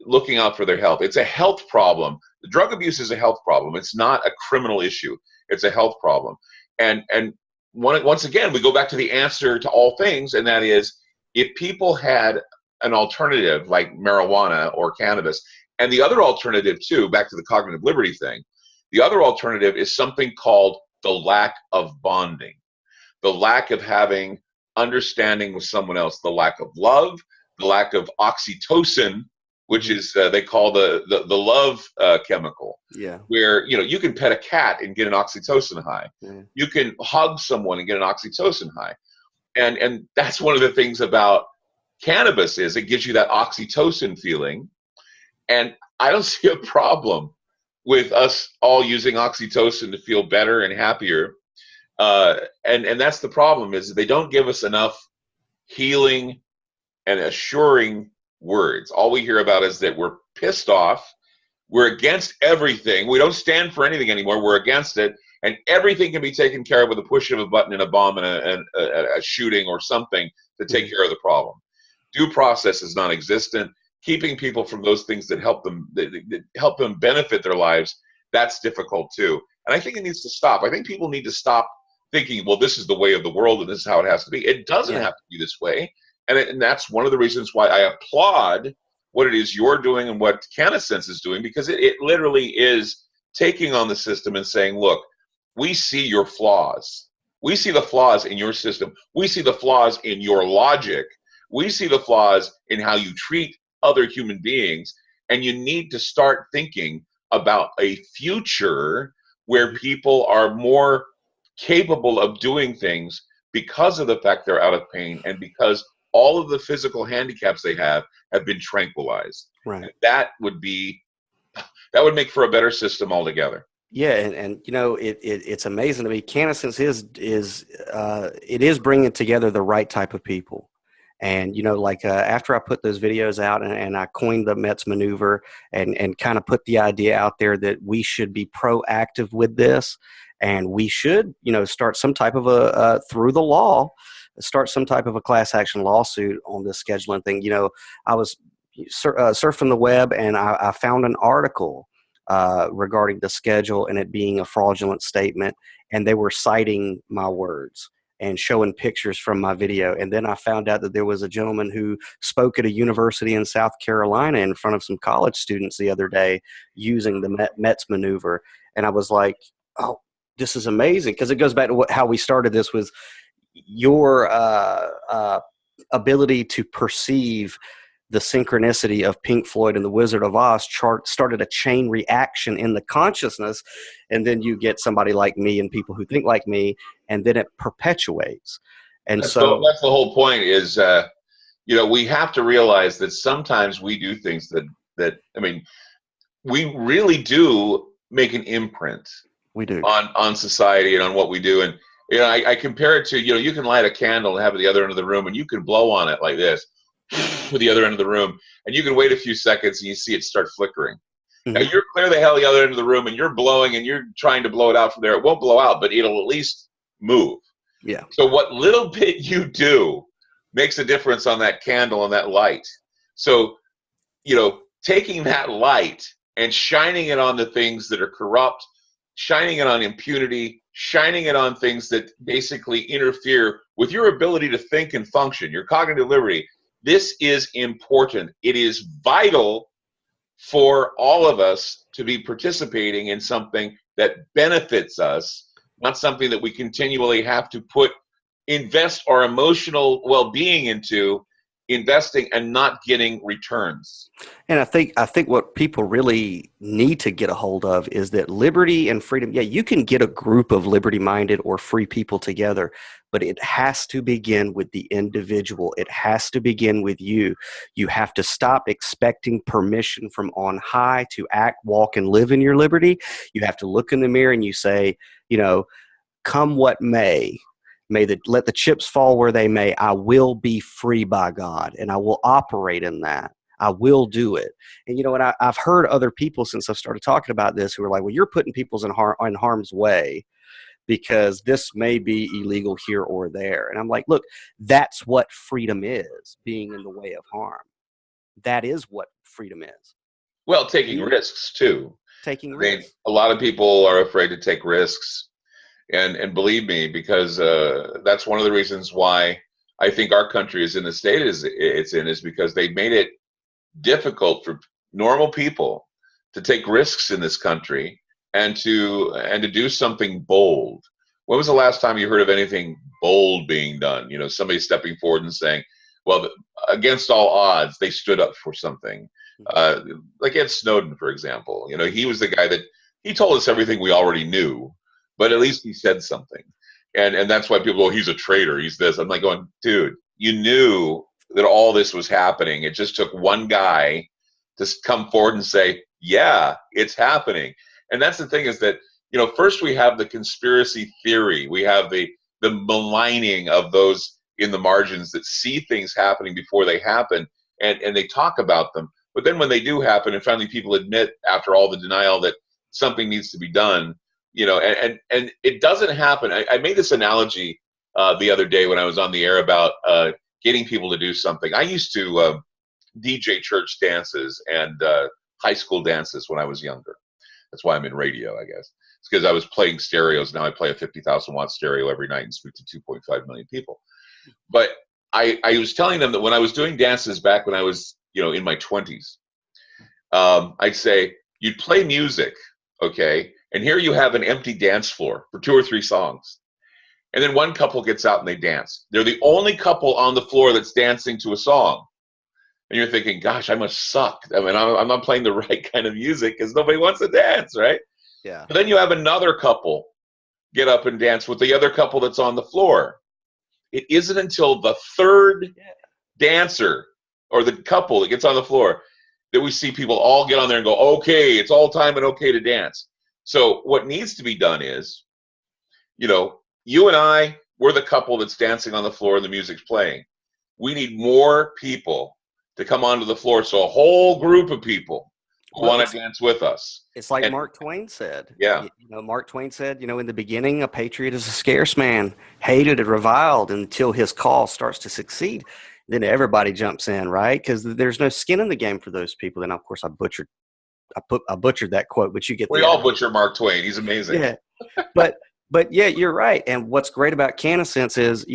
looking out for their health. It's a health problem. The drug abuse is a health problem. It's not a criminal issue. It's a health problem. And once again, we go back to the answer to all things, and that is if people had an alternative like marijuana or cannabis, and the other alternative too, back to the cognitive liberty thing, the other alternative is something called the lack of bonding, the lack of having understanding with someone else, the lack of love, the lack of oxytocin, which is they call the love chemical. Yeah. Where you can pet a cat and get an oxytocin high. Yeah. You can hug someone and get an oxytocin high, and that's one of the things about cannabis is it gives you that oxytocin feeling, and I don't see a problem with us all using oxytocin to feel better and happier. And that's the problem is they don't give us enough healing and assuring words. All we hear about is that we're pissed off. We're against everything. We don't stand for anything anymore. We're against it. And everything can be taken care of with a push of a button and a bomb and a shooting or something to take care of the problem. Due process is non-existent. Keeping people from those things that help them benefit their lives, that's difficult too. And I think it needs to stop. I think people need to stop thinking, well, this is the way of the world and this is how it has to be. It doesn't have to be this way. And that's one of the reasons why I applaud what it is you're doing and what CannaSense is doing, because it literally is taking on the system and saying, look, we see your flaws. We see the flaws in your system. We see the flaws in your logic. We see the flaws in how you treat other human beings. And you need to start thinking about a future where people are more capable of doing things because of the fact they're out of pain and because all of the physical handicaps they have been tranquilized. Right. And that would make for a better system altogether. Yeah, and it's amazing to me. CannaSense is bringing together the right type of people, And, like after I put those videos out and I coined the Mets maneuver and kind of put the idea out there that we should be proactive with this, and we should, start some type of through the law, start some type of a class action lawsuit on this scheduling thing. I was surfing the web and I found an article regarding the schedule and it being a fraudulent statement, and they were citing my words and showing pictures from my video. And then I found out that there was a gentleman who spoke at a university in South Carolina in front of some college students the other day using the Mets maneuver. And I was like, oh, this is amazing, because it goes back to how we started this, was your ability to perceive the synchronicity of Pink Floyd and the Wizard of Oz started a chain reaction in the consciousness. And then you get somebody like me and people who think like me, and then it perpetuates. And so that's the whole point is, we have to realize that sometimes we do things that we really do make an imprint. We do on society and on what we do. And I compare it to, you can light a candle and have it at the other end of the room, and you can blow on it like this to the other end of the room, and you can wait a few seconds and you see it start flickering. Mm-hmm. Now you're clear the hell the other end of the room and you're blowing and you're trying to blow it out from there. It won't blow out, but it'll at least move. Yeah. So what little bit you do makes a difference on that candle and that light. So, taking that light and shining it on the things that are corrupt, shining it on impunity, shining it on things that basically interfere with your ability to think and function, your cognitive liberty. This is important. It is vital for all of us to be participating in something that benefits us, not something that we continually have to invest our emotional well-being into, investing and not getting returns. And I think what people really need to get a hold of is that liberty and freedom, you can get a group of liberty-minded or free people together, but it has to begin with the individual. It has to begin with you. You have to stop expecting permission from on high to act, walk, and live in your liberty. You have to look in the mirror and you say, come what may. Let the chips fall where they may. I will be free by God, and I will operate in that. I will do it. And I've heard other people since I've started talking about this who are like, well, you're putting people in harm's way because this may be illegal here or there. And I'm like, look, that's what freedom is, being in the way of harm. That is what freedom is. Well, taking risks too. Taking risks. A lot of people are afraid to take risks. And believe me, because that's one of the reasons why I think our country is in the state it's in, is because they made it difficult for normal people to take risks in this country and to do something bold. When was the last time you heard of anything bold being done? Somebody stepping forward and saying, well, against all odds, they stood up for something. Like Ed Snowden, for example. He was the guy that he told us everything we already knew. But at least he said something. And that's why people go, he's a traitor, he's this. I'm like going, dude, you knew that all this was happening. It just took one guy to come forward and say, yeah, it's happening. And that's the thing, is that, first we have the conspiracy theory. We have the maligning of those in the margins that see things happening before they happen, and they talk about them. But then when they do happen, and finally people admit after all the denial that something needs to be done, and it doesn't happen. I made this analogy the other day when I was on the air about getting people to do something. I used to DJ church dances and high school dances when I was younger. That's why I'm in radio, I guess. It's because I was playing stereos. Now I play a 50,000 watt stereo every night and speak to 2.5 million people. But I was telling them that when I was doing dances back when I was, in my 20s, I'd say, you'd play music, okay? And here you have an empty dance floor for 2 or 3 songs. And then one couple gets out and they dance. They're the only couple on the floor that's dancing to a song. And you're thinking, gosh, I must suck. I mean, I'm not playing the right kind of music because nobody wants to dance, right? Yeah. But then you have another couple get up and dance with the other couple that's on the floor. It isn't until the third dancer or the couple that gets on the floor that we see people all get on there and go, okay, it's all time and okay to dance. So what needs to be done is, you and I, we're the couple that's dancing on the floor and the music's playing. We need more people to come onto the floor. So a whole group of people want to dance with us. It's like And, Mark Twain said. yeah. Mark Twain said, in the beginning, a patriot is a scarce man, hated and reviled until his cause starts to succeed. Then everybody jumps in, right? Because there's no skin in the game for those people. Then, of course, I butchered that quote, but you get We the all idea. butcher Mark Twain. He's amazing. Yeah, but yeah, you're right. And what's great about CannaSense is,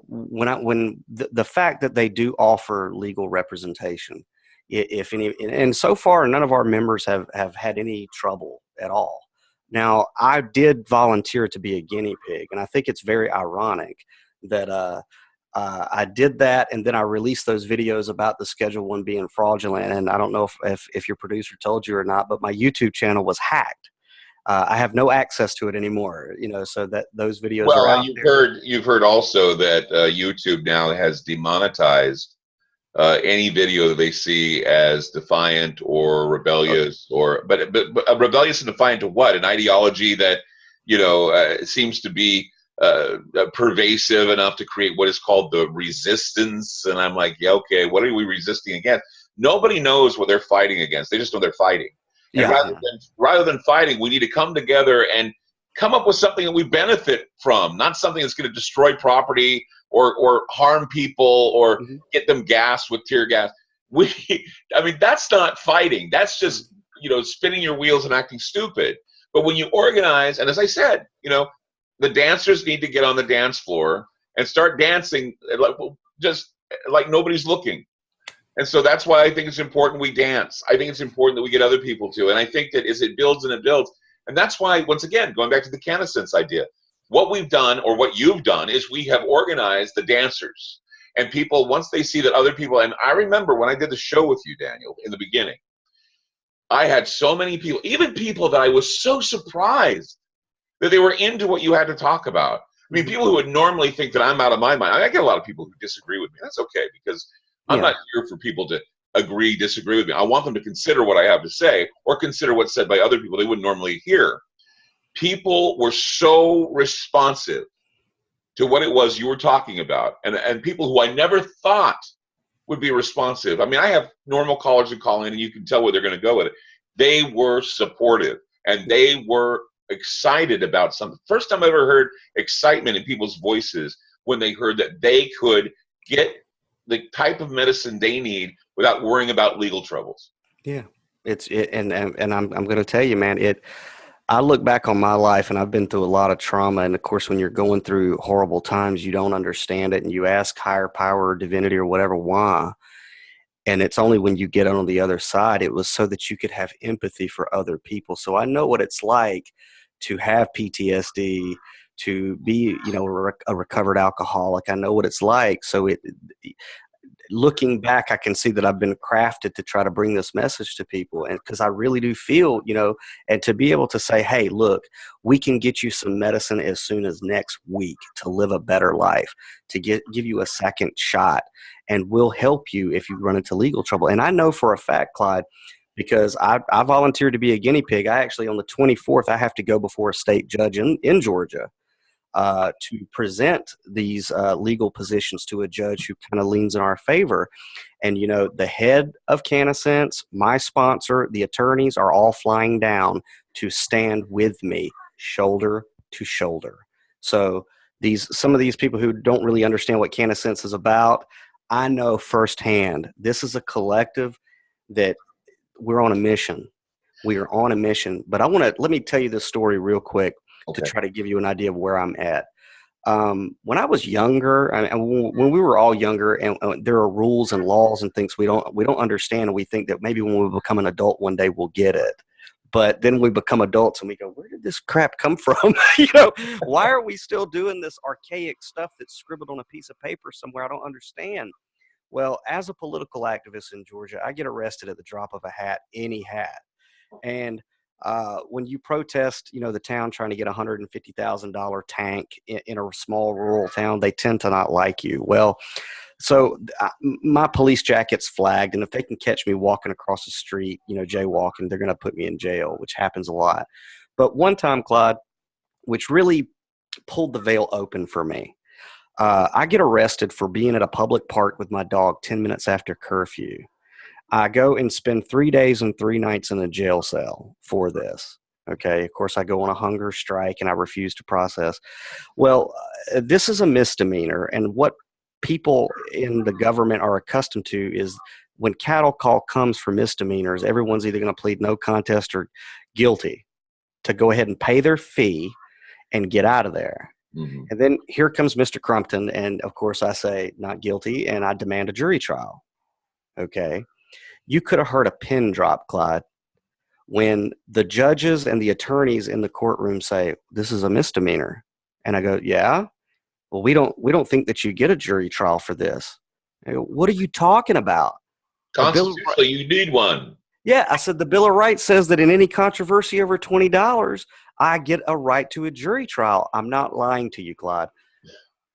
when the fact that they do offer legal representation, if any, and so far none of our members have had any trouble at all. Now, I did volunteer to be a guinea pig, and I think it's very ironic that I did that, and then I released those videos about the Schedule 1 being fraudulent. And I don't know if your producer told you or not, but my YouTube channel was hacked. I have no access to it anymore, so that those videos are out there. You've heard also that YouTube now has demonetized any video that they see as defiant or rebellious, but rebellious and defiant to what? An ideology that seems to be pervasive enough to create what is called the resistance. And I'm like, yeah, okay, what are we resisting against? Nobody knows what they're fighting against. They just know they're fighting. And rather than fighting, we need to come together and come up with something that we benefit from, not something that's going to destroy property or harm people or get them gassed with tear gas. That's not fighting. That's just, spinning your wheels and acting stupid. But when you organize, and as I said, the dancers need to get on the dance floor and start dancing just like nobody's looking. And so that's why I think it's important we dance. I think it's important that we get other people to. And I think that as it builds and it builds, and that's why, once again, going back to the CannaSense idea, what we've done, or what you've done, is we have organized the dancers. And people, once they see that other people, and I remember when I did the show with you, Daniel, in the beginning, I had so many people, even people that I was so surprised that they were into what you had to talk about. People who would normally think that I'm out of my mind. I get a lot of people who disagree with me. That's okay, because I'm not here for people to agree, disagree with me. I want them to consider what I have to say, or consider what's said by other people they wouldn't normally hear. People were so responsive to what it was you were talking about, and people who I never thought would be responsive. I have normal callers who call in, and you can tell where they're going to go with it. They were supportive, and they were excited about something. First time I ever heard excitement in people's voices when they heard that they could get the type of medicine they need without worrying about legal troubles. Yeah, and I'm going to tell you, man, I look back on my life, and I've been through a lot of trauma. And of course, when you're going through horrible times, you don't understand it, and you ask higher power or divinity or whatever, why? And it's only when you get on the other side, it was so that you could have empathy for other people. So I know what it's like to have PTSD, to be, a recovered alcoholic. I know what it's like. So looking back, I can see that I've been crafted to try to bring this message to people. And because I really do feel, and to be able to say, hey, look, we can get you some medicine as soon as next week to live a better life, to give you a second shot, and we'll help you if you run into legal trouble. And I know for a fact, Clyde, because I volunteered to be a guinea pig. I actually, on the 24th, I have to go before a state judge in Georgia to present these legal positions to a judge who kind of leans in our favor. And, the head of CannaSense, my sponsor, the attorneys are all flying down to stand with me, shoulder to shoulder. So some of these people who don't really understand what CannaSense is about, I know firsthand, this is a collective that we're on a mission. We are on a mission. But let me tell you this story real quick to try to give you an idea of where I'm at. When I was younger, when we were all younger, and there are rules and laws and things we don't understand, and we think that maybe when we become an adult one day we'll get it. But then we become adults and we go, where did this crap come from? Why are we still doing this archaic stuff that's scribbled on a piece of paper somewhere? I don't understand. Well, as a political activist in Georgia, I get arrested at the drop of a hat, any hat. And when you protest, the town trying to get a $150,000 tank in a small rural town, they tend to not like you. Well, so my police jacket's flagged, and if they can catch me walking across the street, jaywalking, they're going to put me in jail, which happens a lot. But one time, Clyde, which really pulled the veil open for me, I get arrested for being at a public park with my dog 10 minutes after curfew. I go and spend 3 days and 3 nights in a jail cell for this. Okay. Of course, I go on a hunger strike and I refuse to process. Well, this is a misdemeanor. And what people in the government are accustomed to is when cattle call comes for misdemeanors, everyone's either going to plead no contest or guilty to go ahead and pay their fee and get out of there. Mm-hmm. And then here comes Mr. Crumpton. And of course, I say not guilty and I demand a jury trial. Okay. You could have heard a pin drop, Clyde, when the judges and the attorneys in the courtroom say, this is a misdemeanor. And I go, yeah, well, we don't think that you get a jury trial for this. I go, what are you talking about? Constitutionally, you need one. Yeah, I said the Bill of Rights says that in any controversy over $20, I get a right to a jury trial. I'm not lying to you, Clyde.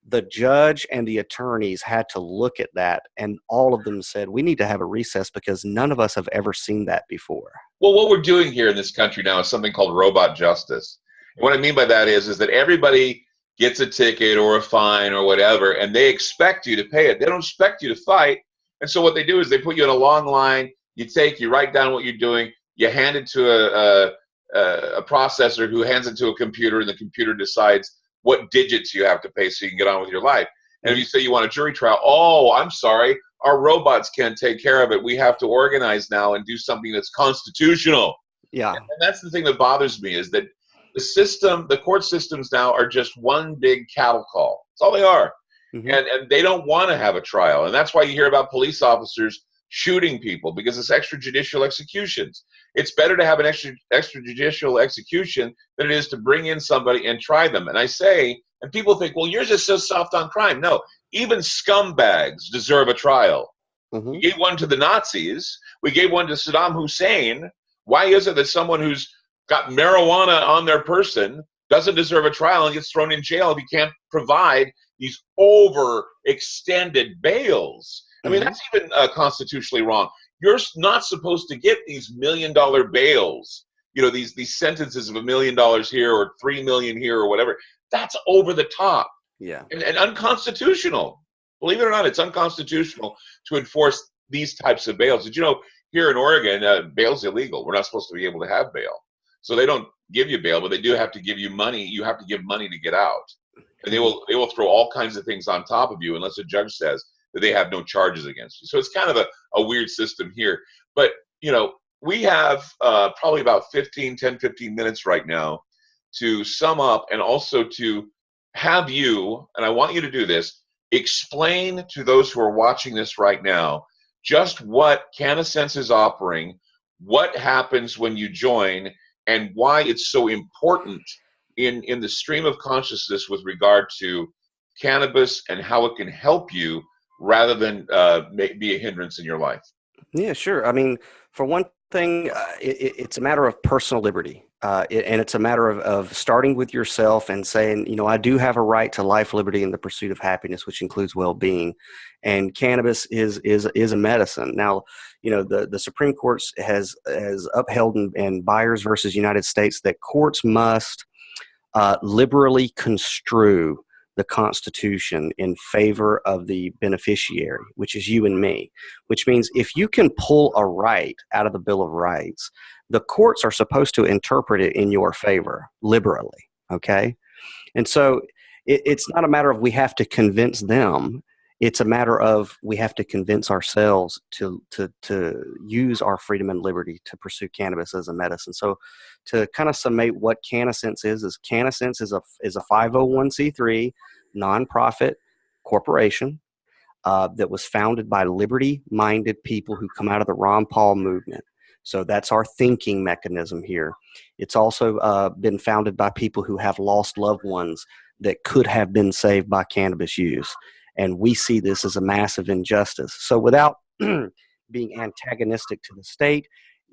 The judge and the attorneys had to look at that, and all of them said, we need to have a recess because none of us have ever seen that before. Well, what we're doing here in this country now is something called robot justice. And what I mean by that is that everybody gets a ticket or a fine or whatever, and they expect you to pay it. They don't expect you to fight. And so what they do is they put you in a long line. You write down what you're doing. You hand it to a processor who hands it to a computer, and the computer decides what digits you have to pay so you can get on with your life. And if you say you want a jury trial, oh, I'm sorry, our robots can't take care of it. We have to organize now and do something that's constitutional. Yeah. And that's the thing that bothers me is that the court systems now are just one big cattle call. That's all they are. Mm-hmm. And they don't want to have a trial. And that's why you hear about police officers shooting people, because it's extrajudicial executions. It's better to have an extrajudicial execution than it is to bring in somebody and try them. And I say, and people think, well, yours is so soft on crime. No, even scumbags deserve a trial. Mm-hmm. We gave one to the Nazis. We gave one to Saddam Hussein. Why is it that someone who's got marijuana on their person doesn't deserve a trial and gets thrown in jail if he can't provide these overextended bails? I mean, that's even constitutionally wrong. You're not supposed to get these $1 million bails, these sentences of $1 million here or $3 million here or whatever. That's over the top. Yeah. And unconstitutional. Believe it or not, it's unconstitutional to enforce these types of bails. Did you know here in Oregon, bail's illegal. We're not supposed to be able to have bail. So they don't give you bail, but they do have to give you money. You have to give money to get out. And they will throw all kinds of things on top of you unless a judge says that they have no charges against you. So it's kind of a weird system here. But, we have probably about 10, 15 minutes right now to sum up and also to have you, and I want you to do this, explain to those who are watching this right now just what CannaSense is offering, what happens when you join, and why it's so important in the stream of consciousness with regard to cannabis and how it can help you rather than be a hindrance in your life. Yeah, sure. I mean, for one thing, it's a matter of personal liberty. And it's a matter of starting with yourself and saying, I do have a right to life, liberty, and the pursuit of happiness, which includes well-being. And cannabis is a medicine. Now, the Supreme Court has upheld in Byers versus United States that courts must liberally construe the Constitution in favor of the beneficiary, which is you and me, which means if you can pull a right out of the Bill of Rights, the courts are supposed to interpret it in your favor liberally, okay? And so it's not a matter of we have to convince them. It's a matter of we have to convince ourselves to use our freedom and liberty to pursue cannabis as a medicine. So to kind of summate what CannaSense is CannaSense is a 501c3 nonprofit corporation that was founded by liberty-minded people who come out of the Ron Paul movement. So that's our thinking mechanism here. It's also been founded by people who have lost loved ones that could have been saved by cannabis use. And we see this as a massive injustice. So without being antagonistic to the state,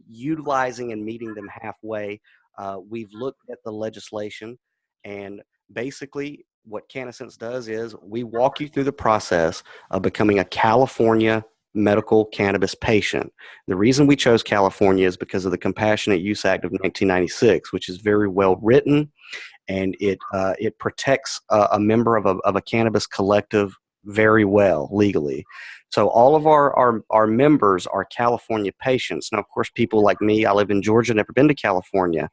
utilizing and meeting them halfway, we've looked at the legislation. And basically what CannaSense does is we walk you through the process of becoming a California medical cannabis patient. The reason we chose California is because of the Compassionate Use Act of 1996, which is very well written and it protects a member of a cannabis collective very well legally. So all of our members are California patients. Now, of course, people like me, I live in Georgia, never been to California.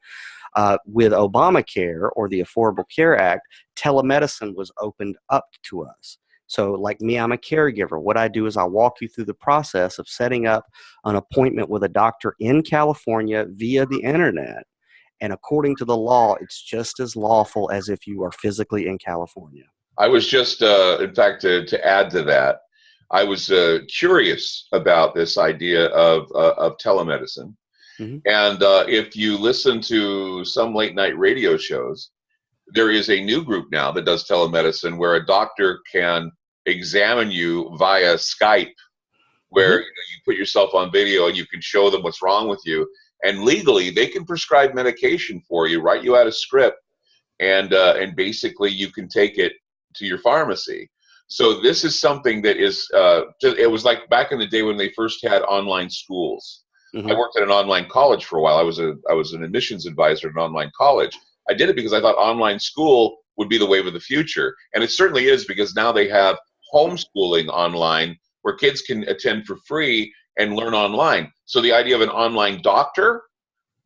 With Obamacare or the Affordable Care Act, telemedicine was opened up to us. So like me, I'm a caregiver. What I do is I walk you through the process of setting up an appointment with a doctor in California via the internet. And according to the law, it's just as lawful as if you are physically in California. I was just, in fact, to add to that, I was curious about this idea of telemedicine. Mm-hmm. And if you listen to some late night radio shows, there is a new group now that does telemedicine where a doctor can examine you via Skype, where you put yourself on video and you can show them what's wrong with you. And legally, they can prescribe medication for you, write you out a script, and basically you can take it to your pharmacy. So this is something that is, it was like back in the day when they first had online schools. Mm-hmm. I worked at an online college for a while. I was an admissions advisor at an online college. I did it because I thought online school would be the wave of the future. And it certainly is, because now they have homeschooling online where kids can attend for free and learn online. So the idea of an online doctor,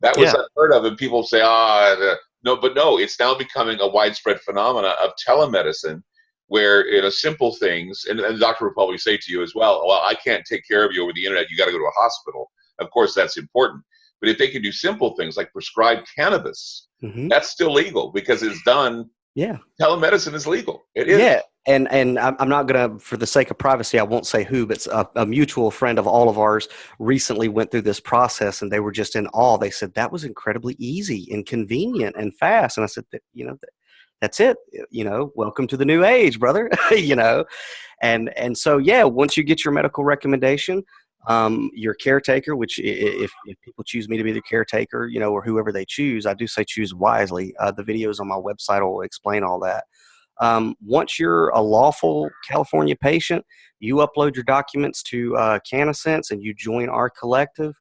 that was unheard of. And people say, no, it's now becoming a widespread phenomena of telemedicine, where simple things, and the doctor will probably say to you as well, I can't take care of you over the internet. You got to go to a hospital. Of course, that's important. But if they can do simple things like prescribe cannabis, that's still legal because it's done. Yeah. Telemedicine is legal. It is. Yeah. And I'm not going to, for the sake of privacy, I won't say who, but a mutual friend of all of ours recently went through this process, and they were just in awe. They said that was incredibly easy and convenient and fast. And I said, that's it. Welcome to the new age, brother. And so, once you get your medical recommendation, your caretaker, which if people choose me to be the caretaker, or whoever they choose, I do say choose wisely. The videos on my website will explain all that. Once you're a lawful California patient, you upload your documents to CannaSense and you join our collective.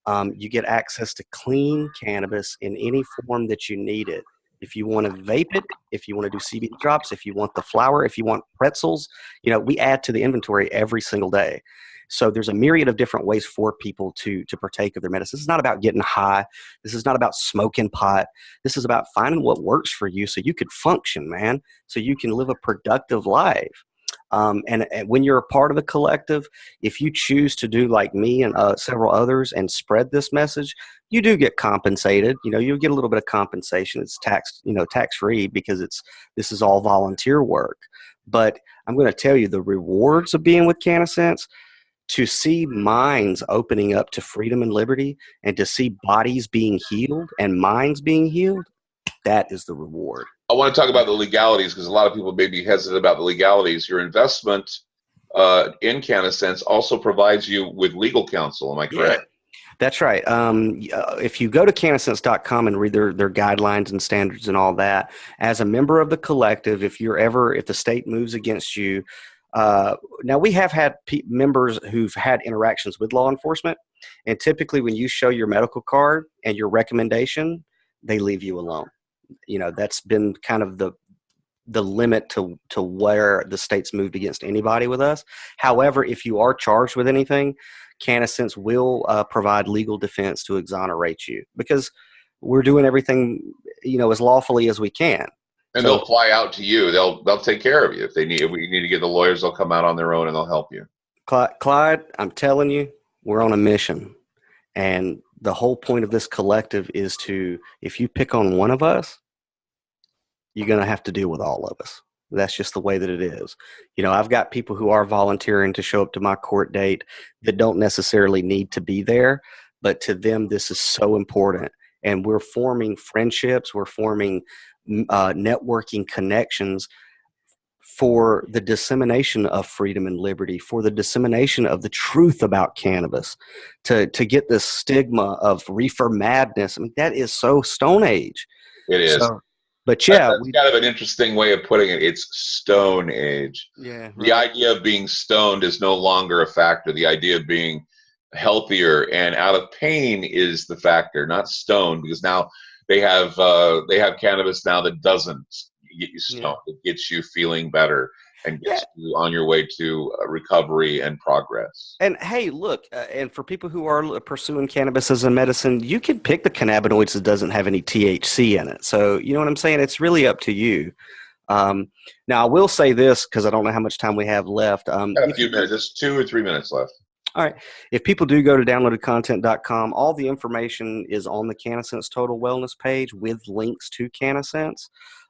You get access to clean cannabis in any form that you need it. If you want to vape it, if you want to do CBD drops, if you want the flower, if you want pretzels, we add to the inventory every single day. So there's a myriad of different ways for people to partake of their medicine. This is not about getting high. This is not about smoking pot. This is about finding what works for you so you could function, man, so you can live a productive life. And when you're a part of the collective, if you choose to do like me and several others and spread this message, you do get compensated. You'll get a little bit of compensation. It's tax-free because this is all volunteer work. But I'm going to tell you the rewards of being with CannaSense. To see minds opening up to freedom and liberty, and to see bodies being healed and minds being healed, that is the reward. I want to talk about the legalities, because a lot of people may be hesitant about the legalities. Your investment in CannaSense also provides you with legal counsel. Am I correct? Yeah, that's right. If you go to CannaSense.com and read their guidelines and standards and all that, as a member of the collective, if the state moves against you, now we have had members who've had interactions with law enforcement, and typically when you show your medical card and your recommendation, they leave you alone. That's been kind of the limit to where the state's moved against anybody with us. However, if you are charged with anything, CannaSense will provide legal defense to exonerate you, because we're doing everything as lawfully as we can. And they'll fly out to you. They'll take care of you if we need to get the lawyers. They'll come out on their own and they'll help you. Clyde, I'm telling you, we're on a mission, and the whole point of this collective is if you pick on one of us, you're going to have to deal with all of us. That's just the way that it is. I've got people who are volunteering to show up to my court date that don't necessarily need to be there, but to them, this is so important. And we're forming friendships. We're forming networking connections for the dissemination of freedom and liberty, for the dissemination of the truth about cannabis, to get this stigma of reefer madness. I mean, that is so Stone Age. It is. But yeah, that's kind of an interesting way of putting it. It's Stone Age. Yeah. Right. The idea of being stoned is no longer a factor. The idea of being healthier and out of pain is the factor, not stoned, because now they have cannabis now that doesn't get you stoned. It gets you feeling better and gets you on your way to recovery and progress. And hey, look, and for people who are pursuing cannabis as a medicine, you can pick the cannabinoids that doesn't have any THC in it. So you know what I'm saying? It's really up to you. Now, I will say this because I don't know how much time we have left. Got a few minutes. Just 2 or 3 minutes left. All right. If people do go to downloadedcontent.com, all the information is on the CannaSense Total Wellness page with links to CannaSense.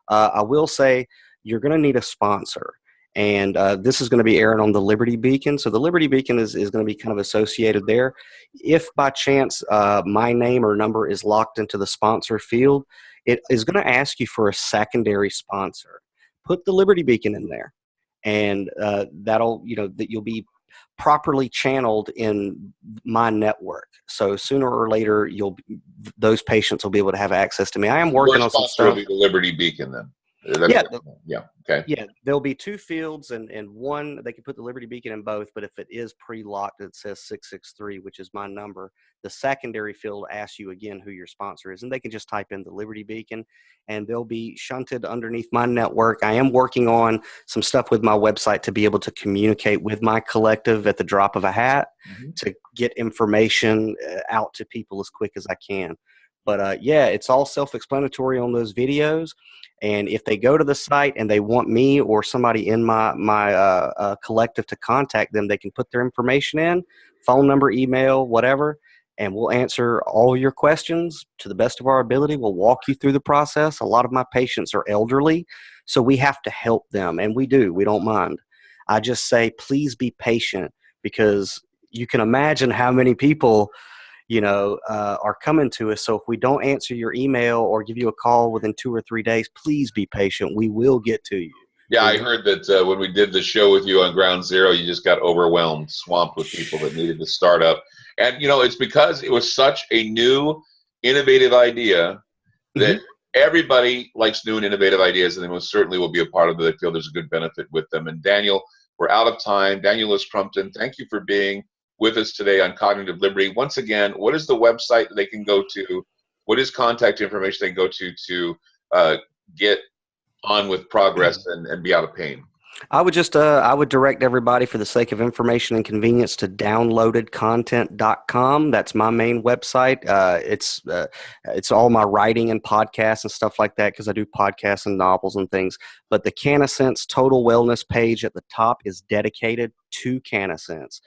I will say you're going to need a sponsor. And this is going to be airing on the Liberty Beacon. So the Liberty Beacon is going to be kind of associated there. If by chance my name or number is locked into the sponsor field, it is going to ask you for a secondary sponsor. Put the Liberty Beacon in there. And that'll, that you'll be properly channeled in my network. So sooner or later, those patients will be able to have access to me. I am working on some stuff. Will be the Liberty Beacon then. Okay. Yeah, there'll be 2 fields, and one, they can put the Liberty Beacon in both, but if it is pre-locked, it says 663, which is my number. The secondary field asks you again who your sponsor is, and they can just type in the Liberty Beacon, and they'll be shunted underneath my network. I am working on some stuff with my website to be able to communicate with my collective at the drop of a hat to get information out to people as quick as I can. But it's all self-explanatory on those videos. And if they go to the site and they want me or somebody in my collective to contact them, they can put their information in, phone number, email, whatever, and we'll answer all your questions to the best of our ability. We'll walk you through the process. A lot of my patients are elderly, so we have to help them, and we do. We don't mind. I just say, please be patient, because you can imagine how many people are coming to us. So if we don't answer your email or give you a call within 2 or 3 days, please be patient. We will get to you. Yeah, I heard that when we did the show with you on Ground Zero, you just got overwhelmed, swamped with people that needed to start up. And, it's because it was such a new, innovative idea that everybody likes new and innovative ideas, and they most certainly will be a part of it. They feel there's a good benefit with them. And Daniel, we're out of time. Daniel Louis Crumpton, thank you for being with us today on Cognitive Liberty. Once again, what is the website that they can go to? What is contact information they can go to get on with progress and be out of pain? I would just I would direct everybody, for the sake of information and convenience, to downloadedcontent.com. That's my main website. It's all my writing and podcasts and stuff like that, because I do podcasts and novels and things. But the CannaSense Total Wellness page at the top is dedicated to CannaSense.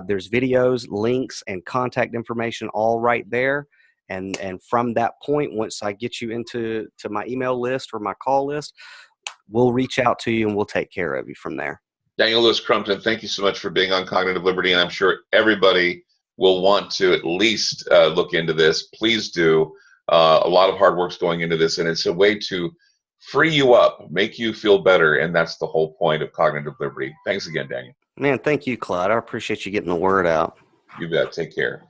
There's videos, links, and contact information all right there. And from that point, once I get you into my email list or my call list, we'll reach out to you and we'll take care of you from there. Daniel Louis Crumpton, thank you so much for being on Cognitive Liberty, and I'm sure everybody will want to at least look into this. Please do. A lot of hard work's going into this, and it's a way to free you up, make you feel better, and that's the whole point of Cognitive Liberty. Thanks again, Daniel. Man, thank you, Clyde. I appreciate you getting the word out. You bet. Take care.